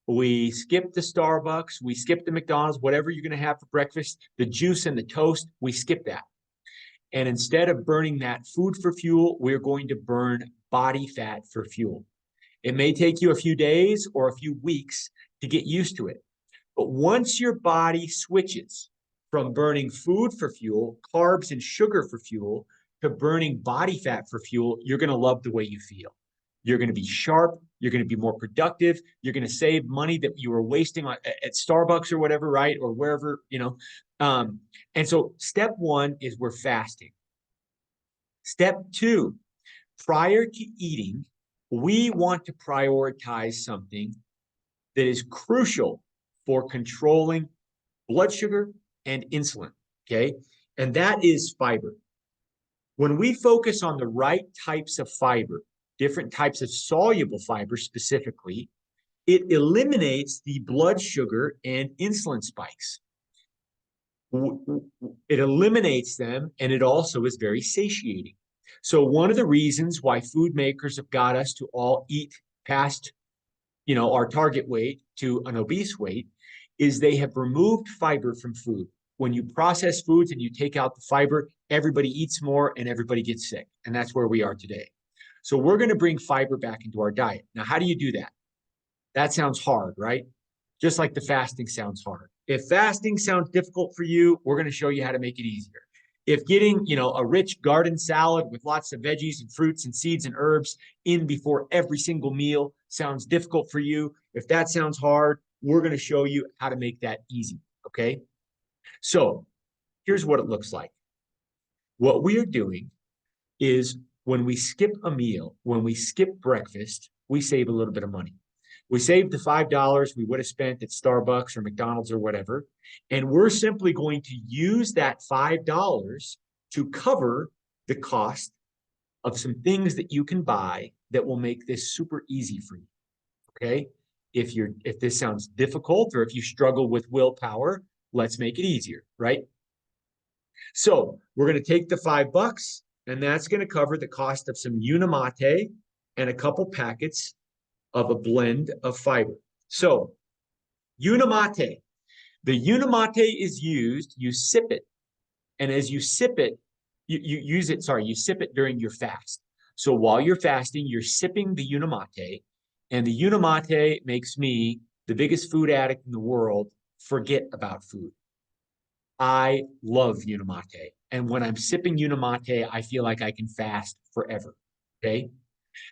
we skip the Starbucks, we skip the McDonald's, whatever you're going to have for breakfast, the juice and the toast, we skip that. And instead of burning that food for fuel, we're going to burn body fat for fuel. It may take you a few days or a few weeks to get used to it. But once your body switches from burning food for fuel, carbs and sugar for fuel, to burning body fat for fuel, you're going to love the way you feel. You're going to be sharp. You're going to be more productive. You're going to save money that you were wasting at Starbucks or whatever, right? Or wherever, you know. And so step one is we're fasting. Step two, prior to eating, we want to prioritize something that is crucial for controlling blood sugar and insulin, okay? And that is fiber. When we focus on the right types of fiber, different types of soluble fiber specifically, it eliminates the blood sugar and insulin spikes. It eliminates them, and it also is very satiating. So one of the reasons why food makers have got us to all eat past, you know, our target weight to an obese weight is they have removed fiber from food. When you process foods and you take out the fiber, everybody eats more and everybody gets sick. And that's where we are today. So we're going to bring fiber back into our diet. Now, how do you do that? That sounds hard, right? Just like the fasting sounds hard. If fasting sounds difficult for you, we're going to show you how to make it easier. If getting, you know, a rich garden salad with lots of veggies and fruits and seeds and herbs in before every single meal sounds difficult for you, if that sounds hard, we're going to show you how to make that easy, okay? So here's what it looks like. What we are doing is when we skip a meal, when we skip breakfast, we save a little bit of money. We saved the $5 we would have spent at Starbucks or McDonald's or whatever, and we're simply going to use that $5 to cover the cost of some things that you can buy that will make this super easy for you, okay? If this sounds difficult or if you struggle with willpower, let's make it easier, right? So we're going to take the $5, and that's going to cover the cost of some Unicity and a couple packets of a blend of fiber. So Unicity, the Unicity is used, you sip it, and as you sip it, you sip it during your fast. So while you're fasting, you're sipping the Unicity, and the Unicity makes me, the biggest food addict in the world, forget about food. I love Unicity. And when I'm sipping Unicity, I feel like I can fast forever, okay?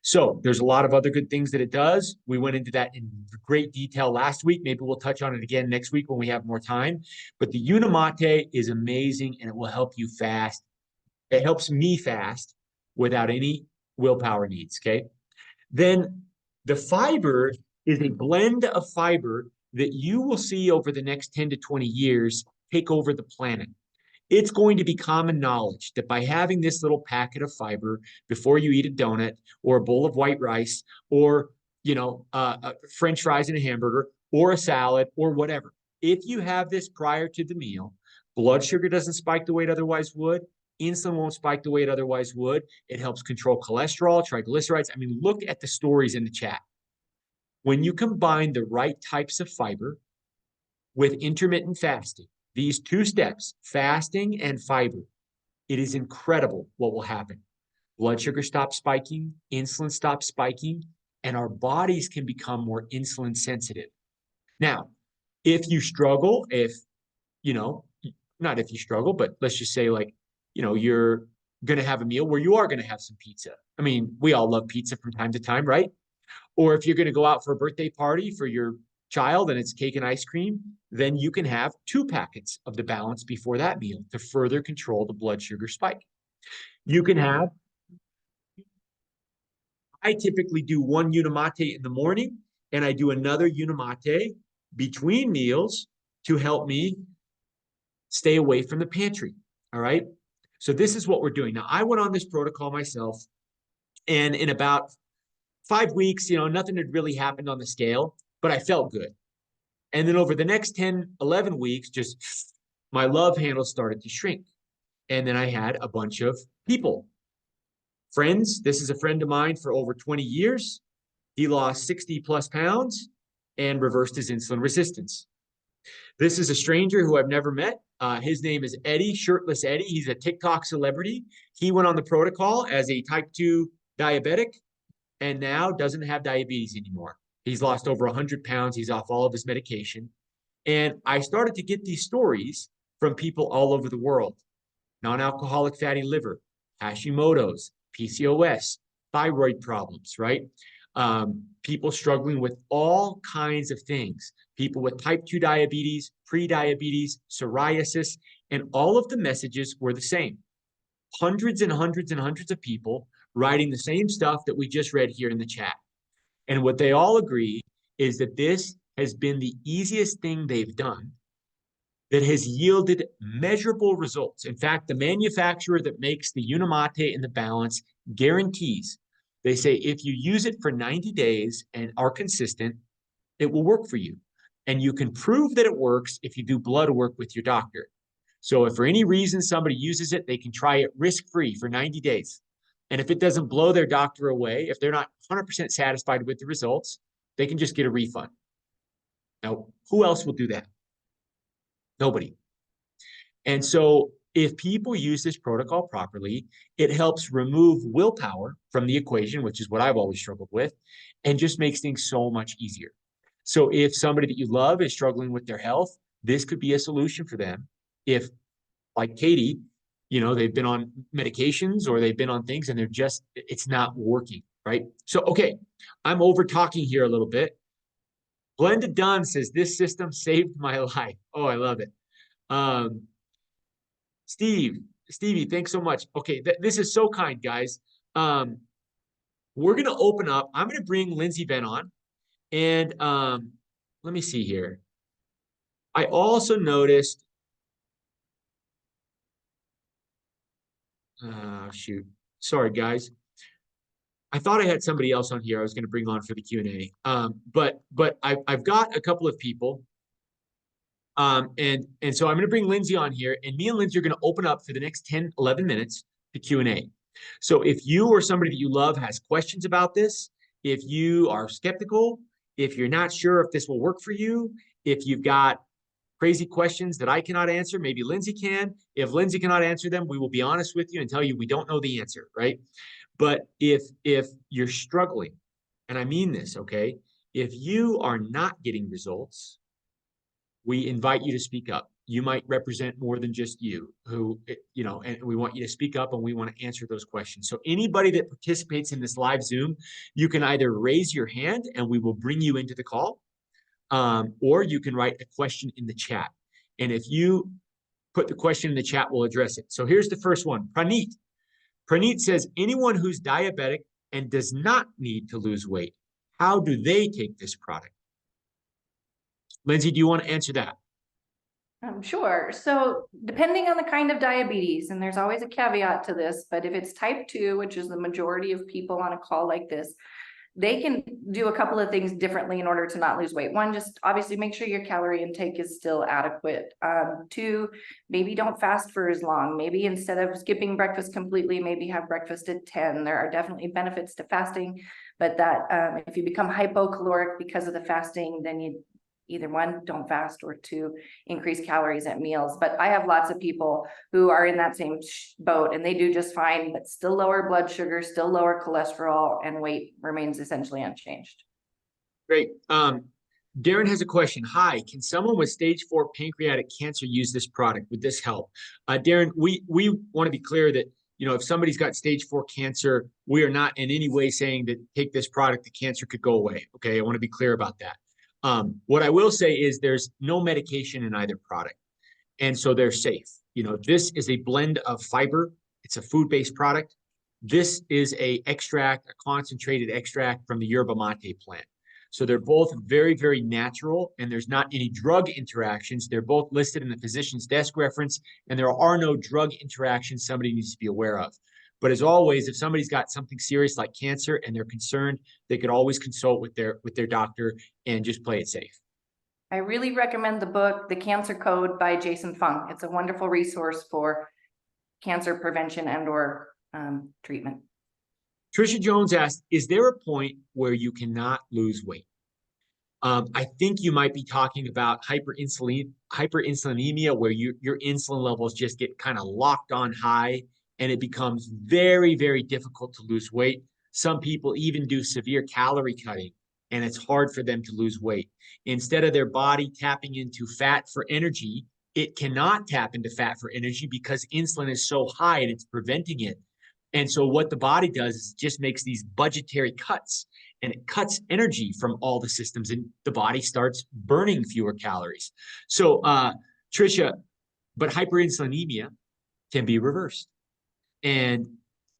So there's a lot of other good things that it does. We went into that in great detail last week. Maybe we'll touch on it again next week when we have more time. But the Unicity is amazing, and it will help you fast. It helps me fast without any willpower needs, okay? Then the fiber is a blend of fiber that you will see over the next 10 to 20 years take over the planet. It's going to be common knowledge that by having this little packet of fiber before you eat a donut or a bowl of white rice or, you know, French fries and a hamburger or a salad or whatever, if you have this prior to the meal, blood sugar doesn't spike the way it otherwise would. Insulin won't spike the way it otherwise would. It helps control cholesterol, triglycerides. I mean, look at the stories in the chat. When you combine the right types of fiber with intermittent fasting, these two steps, fasting and fiber, it is incredible what will happen. Blood sugar stops spiking, insulin stops spiking, and our bodies can become more insulin sensitive. Now, if you struggle, not if you struggle, but let's just say like, you know, you're going to have a meal where you are going to have some pizza. I mean, we all love pizza from time to time, right? Or if you're going to go out for a birthday party for your child and it's cake and ice cream, then you can have 2 packets of the balance before that meal to further control the blood sugar spike. You can have, I typically do 1 Unicity in the morning and I do another Unicity between meals to help me stay away from the pantry. All right. So this is what we're doing. Now, I went on this protocol myself, and in about 5 weeks, you know, nothing had really happened on the scale, but I felt good. And then over the next 10, 11 weeks, just my love handle started to shrink. And then I had a bunch of people. Friends, this is a friend of mine for over 20 years. He lost 60 plus pounds and reversed his insulin resistance. This is a stranger who I've never met. His name is Eddie, Shirtless Eddie. He's a TikTok celebrity. He went on the protocol as a type 2 diabetic and now doesn't have diabetes anymore. He's lost over 100 pounds. He's off all of his medication. And I started to get these stories from people all over the world. Non-alcoholic fatty liver, Hashimoto's, PCOS, thyroid problems, right? People struggling with all kinds of things. People with type 2 diabetes, pre-diabetes, psoriasis, and all of the messages were the same. Hundreds and hundreds and hundreds of people writing the same stuff that we just read here in the chat. And what they all agree is that this has been the easiest thing they've done that has yielded measurable results. In fact, the manufacturer that makes the Unicity and the Balance guarantees, they say, if you use it for 90 days and are consistent, it will work for you. And you can prove that it works if you do blood work with your doctor. So if for any reason somebody uses it, they can try it risk-free for 90 days. And if it doesn't blow their doctor away, if they're not 100% satisfied with the results, they can just get a refund. Now, who else will do that? Nobody. And so if people use this protocol properly, it helps remove willpower from the equation, which is what I've always struggled with, and just makes things so much easier. So if somebody that you love is struggling with their health, this could be a solution for them. If, like Katie, you know, they've been on medications or they've been on things and they're just, it's not working, right? So, okay, I'm over talking here a little bit. Glenda Dunn says, this system saved my life. Oh, I love it. Stevie, thanks so much. Okay, this is so kind, guys. We're going to open up. I'm going to bring Lindsay Venn on. And let me see here. I also noticed, shoot, sorry, guys. I thought I had somebody else on here I was going to bring on for the Q&A. But I've got a couple of people. And so I'm going to bring Lindsay on here, and me and Lindsay are going to open up for the next 10, 11 minutes to Q&A. So if you or somebody that you love has questions about this, if you are skeptical, if you're not sure if this will work for you, if you've got crazy questions that I cannot answer, maybe Lindsay can. If Lindsay cannot answer them, we will be honest with you and tell you we don't know the answer, right? But if you're struggling, and I mean this, okay, if you are not getting results, we invite you to speak up. You might represent more than just you who, you know, and we want you to speak up and we want to answer those questions. So anybody that participates in this live Zoom, you can either raise your hand and we will bring you into the call, or you can write a question in the chat. And if you put the question in the chat, we'll address it. So here's the first one. Praneet says, anyone who's diabetic and does not need to lose weight, how do they take this product? Lindsay, do you want to answer that?
Sure. So depending on the kind of diabetes, and there's always a caveat to this, but if it's type 2, which is the majority of people on a call like this, they can do a couple of things differently in order to not lose weight. One, just obviously make sure your calorie intake is still adequate. 2, maybe don't fast for as long. Maybe instead of skipping breakfast completely, maybe have breakfast at 10. There are definitely benefits to fasting, but that if you become hypocaloric because of the fasting, then you either 1, don't fast, or 2, increase calories at meals. But I have lots of people who are in that same boat and they do just fine, but still lower blood sugar, still lower cholesterol, and weight remains essentially unchanged.
Great. Darren has a question. Hi, can someone with stage 4 pancreatic cancer use this product? Would this help? Darren, we want to be clear that, you know, if somebody's got stage 4 cancer, we are not in any way saying that take this product, the cancer could go away. Okay, I want to be clear about that. What I will say is there's no medication in either product. And so they're safe. You know, this is a blend of fiber. It's a food-based product. This is a extract, a concentrated extract from the yerba mate plant. So they're both very, very natural, and there's not any drug interactions. They're both listed in the physician's desk reference, and there are no drug interactions somebody needs to be aware of. But as always, if somebody's got something serious like cancer and they're concerned, they could always consult with their doctor and just play it safe.
I really recommend the book, The Cancer Code by Jason Fung. It's a wonderful resource for cancer prevention and or treatment.
Trisha Jones asked, is there a point where you cannot lose weight? I think you might be talking about hyperinsulinemia, where your insulin levels just get kind of locked on high, and it becomes very, very difficult to lose weight. Some people even do severe calorie cutting, and it's hard for them to lose weight. Instead of their body tapping into fat for energy, it cannot tap into fat for energy because insulin is so high and it's preventing it. And so what the body does is it just makes these budgetary cuts, and it cuts energy from all the systems, and the body starts burning fewer calories. So, Trisha, but hyperinsulinemia can be reversed. And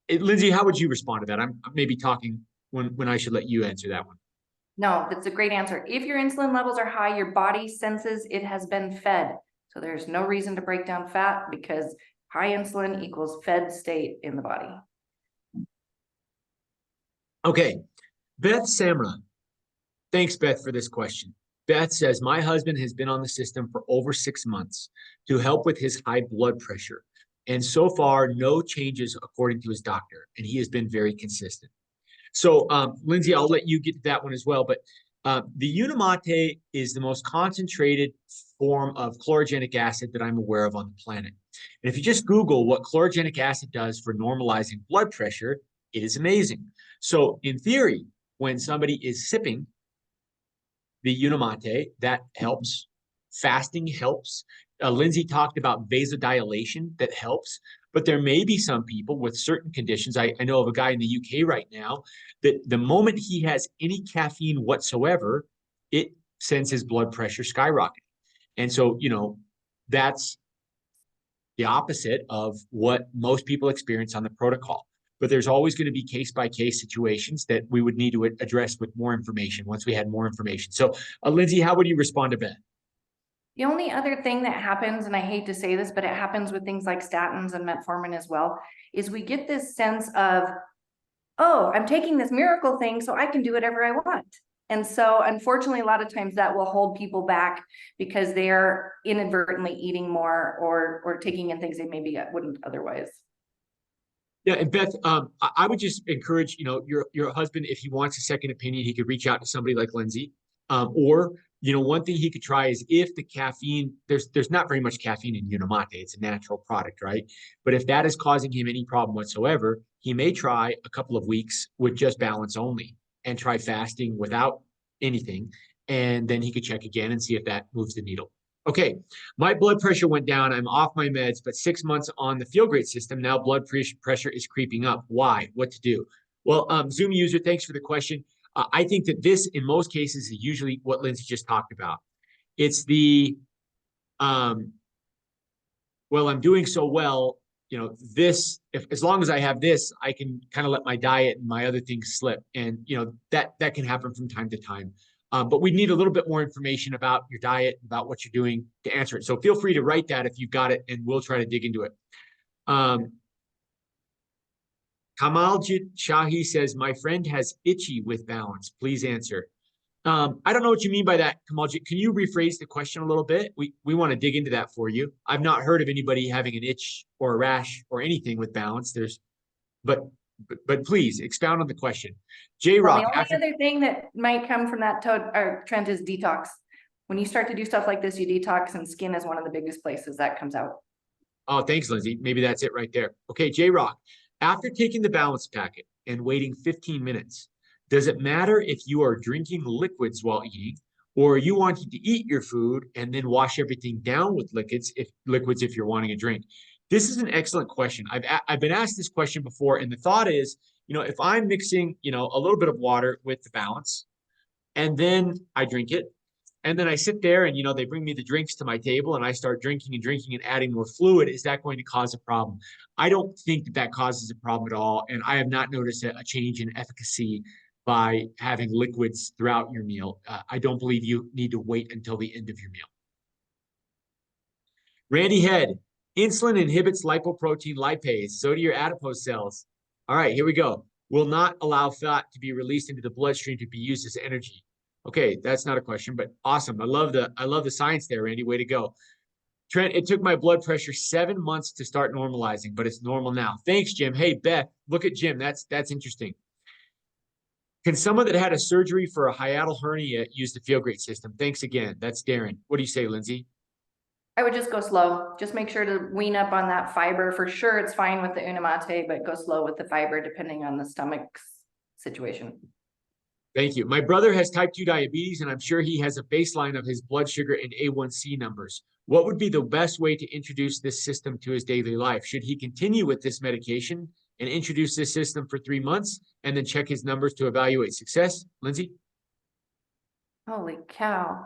Lindsay, how would you respond to that? I'm maybe talking when I should let you answer that one.
No, that's a great answer. If your insulin levels are high, your body senses it has been fed. So there's no reason to break down fat, because high insulin equals fed state in the body.
Okay, Beth Samra. Thanks, Beth, for this question. Beth says, my husband has been on the system for over 6 months to help with his high blood pressure. And so far, no changes according to his doctor, and he has been very consistent. So, Lindsay, I'll let you get to that one as well. But the Unicity is the most concentrated form of chlorogenic acid that I'm aware of on the planet. And if you just Google what chlorogenic acid does for normalizing blood pressure, it is amazing. So, in theory, when somebody is sipping the Unicity, that helps. Fasting helps. Lindsay talked about vasodilation that helps. But there may be some people with certain conditions. I know of a guy in the UK right now that the moment he has any caffeine whatsoever, it sends his blood pressure skyrocketing. And so, that's the opposite of what most people experience on the protocol. But there's always going to be case-by-case situations that we would need to address with more information once we had more information. So, Lindsay, how would you respond to that?
The only other thing that happens, and I hate to say this, but it happens with things like statins and metformin as well, is we get this sense of, oh, I'm taking this miracle thing so I can do whatever I want. And so unfortunately, a lot of times that will hold people back because they're inadvertently eating more or taking in things they maybe wouldn't otherwise.
Yeah, and Beth, I would just encourage, your husband, if he wants a second opinion, he could reach out to somebody like Lindsay, or one thing he could try is if the caffeine, there's not very much caffeine in Unicity, it's a natural product, right? But if that is causing him any problem whatsoever, he may try a couple of weeks with just balance only and try fasting without anything, and then he could check again and see if that moves the needle. Okay, my blood pressure went down. I'm off my meds, but 6 months on the Feel Great system, now blood pressure is creeping up. Why? What to do? Well, Zoom user, thanks for the question. I think that this, in most cases, is usually what Lindsay just talked about. It's the, well, I'm doing so well, this, as long as I have this, I can kind of let my diet and my other things slip. And, that can happen from time to time. But we need a little bit more information about your diet, about what you're doing to answer it. So feel free to write that if you've got it, and we'll try to dig into it. Kamaljit Shahi says, my friend has itchy with balance. Please answer. I don't know what you mean by that, Kamaljit. Can you rephrase the question a little bit? We want to dig into that for you. I've not heard of anybody having an itch or a rash or anything with balance. But please expound on the question. J-Rock.
Well, the only other thing that might come from that trend is detox. When you start to do stuff like this, you detox, and skin is one of the biggest places that comes out.
Oh, thanks, Lindsay. Maybe that's it right there. Okay, J-Rock. After taking the balance packet and waiting 15 minutes, does it matter if you are drinking liquids while eating, or are you wanting to eat your food and then wash everything down with liquids if you're wanting a drink? This is an excellent question. I've been asked this question before, and the thought is, if I'm mixing, a little bit of water with the balance, and then I drink it, and then I sit there and, they bring me the drinks to my table and I start drinking and adding more fluid, is that going to cause a problem? I don't think that causes a problem at all. And I have not noticed a change in efficacy by having liquids throughout your meal. I don't believe you need to wait until the end of your meal. Randy Head, insulin inhibits lipoprotein lipase. So do your adipose cells. All right, here we go. Will not allow fat to be released into the bloodstream to be used as energy. Okay, that's not a question, but awesome. I love the science there, Randy. Way to go. Trent, it took my blood pressure 7 months to start normalizing, but it's normal now. Thanks, Jim. Hey, Beth, look at Jim. That's interesting. Can someone that had a surgery for a hiatal hernia use the Feel Great system? Thanks again. That's Darren. What do you say, Lindsay?
I would just go slow. Just make sure to wean up on that fiber. For sure, it's fine with the Unicity, but go slow with the fiber depending on the stomach's situation.
Thank you. My brother has type 2 diabetes, and I'm sure he has a baseline of his blood sugar and A1C numbers. What would be the best way to introduce this system to his daily life? Should he continue with this medication and introduce this system for 3 months and then check his numbers to evaluate success? Lindsay?
Holy cow.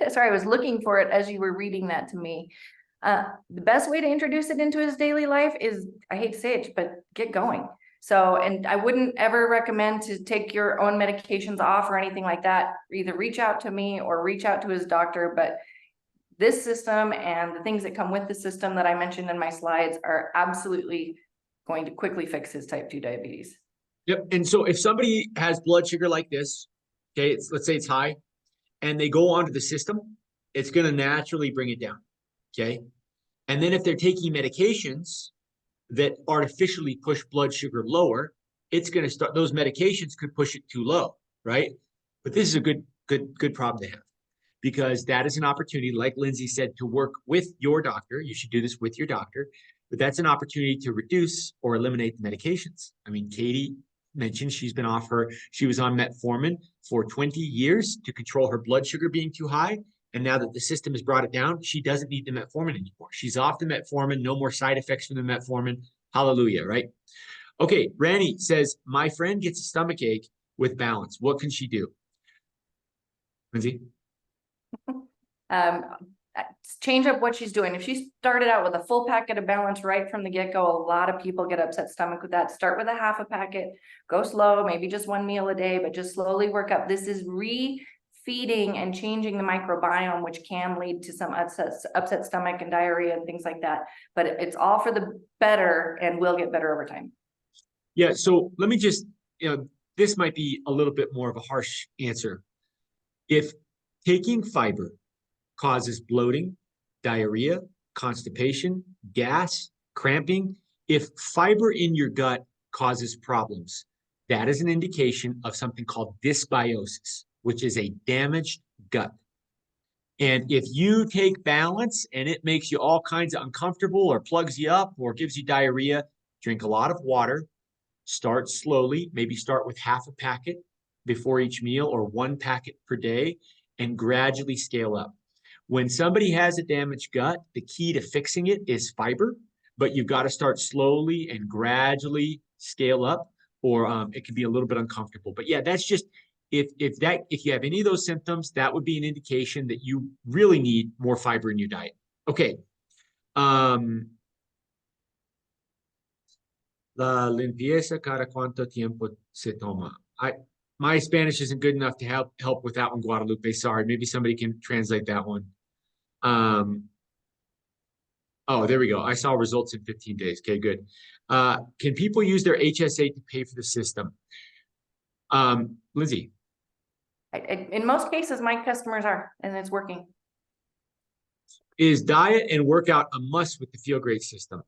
Sorry, I was looking for it as you were reading that to me. The best way to introduce it into his daily life is, I hate to say it, but get going. So, and I wouldn't ever recommend to take your own medications off or anything like that. Either reach out to me or reach out to his doctor. But this system and the things that come with the system that I mentioned in my slides are absolutely going to quickly fix his type 2 diabetes.
Yep. And so if somebody has blood sugar like this, okay, let's say it's high, and they go onto the system, it's going to naturally bring it down. Okay. And then if they're taking medications that artificially push blood sugar lower, it's going to start, those medications could push it too low, right? But this is a good problem to have, because that is an opportunity, like Lindsay said, to work with your doctor. You should do this with your doctor, but that's an opportunity to reduce or eliminate the medications. I mean, Katie mentioned she was on metformin for 20 years to control her blood sugar being too high. And now that the system has brought it down, she doesn't need the metformin anymore. She's off the metformin, no more side effects from the metformin. Hallelujah, right? Okay, Randy says, my friend gets a stomach ache with balance. What can she do? Lindsay?
Change up what she's doing. If she started out with a full packet of balance right from the get-go, a lot of people get upset stomach with that. Start with a half a packet, go slow, maybe just 1 meal a day, but just slowly work up. This is feeding and changing the microbiome, which can lead to some upset stomach and diarrhea and things like that. But it's all for the better and will get better over time.
Yeah, so let me just, this might be a little bit more of a harsh answer. If taking fiber causes bloating, diarrhea, constipation, gas, cramping, if fiber in your gut causes problems, that is an indication of something called dysbiosis, which is a damaged gut. And if you take balance and it makes you all kinds of uncomfortable or plugs you up or gives you diarrhea, drink a lot of water, start slowly, maybe start with half a packet before each meal or 1 packet per day, and gradually scale up. When somebody has a damaged gut, the key to fixing it is fiber, but you've got to start slowly and gradually scale up, or it can be a little bit uncomfortable. But yeah, that's just, if you have any of those symptoms, that would be an indication that you really need more fiber in your diet. Okay. La limpieza cada cuánto tiempo se toma. My Spanish isn't good enough to help with that one, Guadalupe. Sorry, maybe somebody can translate that one. Oh, there we go. I saw results in 15 days. Okay, good. Can people use their HSA to pay for the system? Lindsay?
In most cases, my customers are, and it's working.
Is diet and workout a must with the Feel Great system?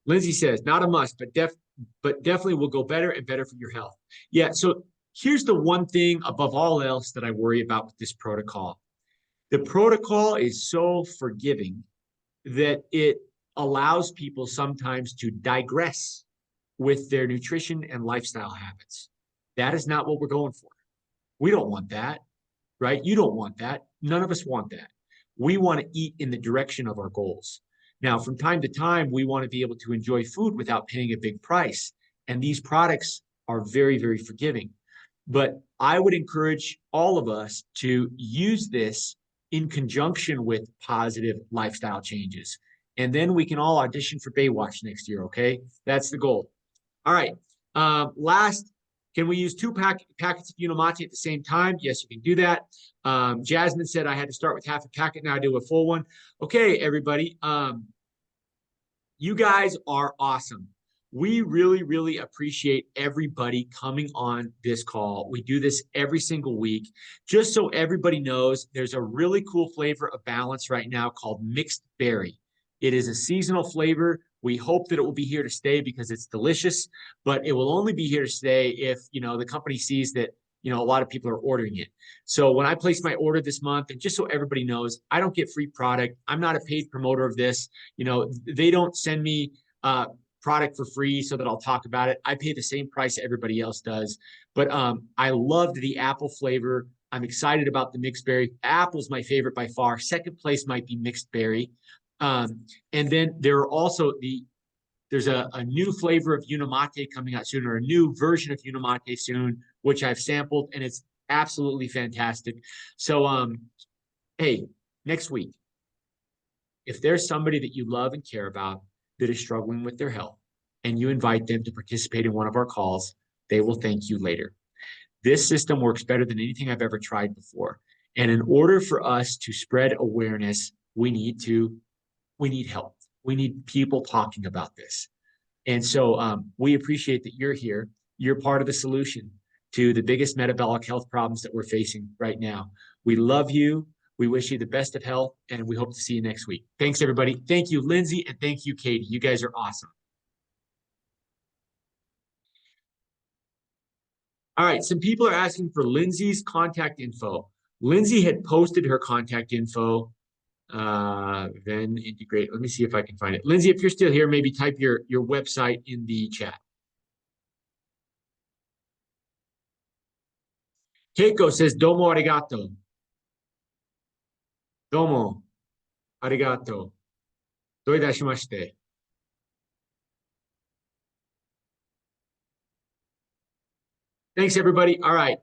Lindsay says, not a must, but definitely will go better and better for your health. Yeah, so here's the one thing above all else that I worry about with this protocol. The protocol is so forgiving that it allows people sometimes to digress with their nutrition and lifestyle habits. That is not what we're going for. We don't want that, right? You don't want that. None of us want that. We want to eat in the direction of our goals. Now, from time to time, we want to be able to enjoy food without paying a big price. And these products are very, very forgiving. But I would encourage all of us to use this in conjunction with positive lifestyle changes. And then we can all audition for Baywatch next year, okay? That's the goal. All right. Last, can we use 2 packets of Unicity at the same time? Yes, you can do that. Jasmine said I had to start with half a packet. Now I do a full one. Okay, everybody. You guys are awesome. We really, really appreciate everybody coming on this call. We do this every single week. Just so everybody knows, there's a really cool flavor of balance right now called mixed berry. It is a seasonal flavor. We hope that it will be here to stay because it's delicious, but it will only be here to stay if, the company sees that, a lot of people are ordering it. So when I place my order this month, and just so everybody knows, I don't get free product. I'm not a paid promoter of this. They don't send me product for free so that I'll talk about it. I pay the same price everybody else does. But I loved the apple flavor. I'm excited about the mixed berry. Apple's my favorite by far. Second place might be mixed berry. And then there are also there's a new flavor of Unicity coming out soon, or a new version of Unicity soon, which I've sampled, and it's absolutely fantastic. So, hey, next week, if there's somebody that you love and care about that is struggling with their health, and you invite them to participate in one of our calls, they will thank you later. This system works better than anything I've ever tried before. And in order for us to spread awareness, we need help. We need people talking about this. And so we appreciate that you're here. You're part of the solution to the biggest metabolic health problems that we're facing right now. We love you. We wish you the best of health, and we hope to see you next week. Thanks, everybody. Thank you, Lindsay, and thank you, Katie. You guys are awesome. All right, some people are asking for Lindsay's contact info. Lindsay had posted her contact info. Venn integrate. Let me see if I can find it. Lindsay, if you're still here, maybe type your website in the chat. Keiko says, domo arigato. Domo arigato. Doi dashimashite. Thanks, everybody. All right.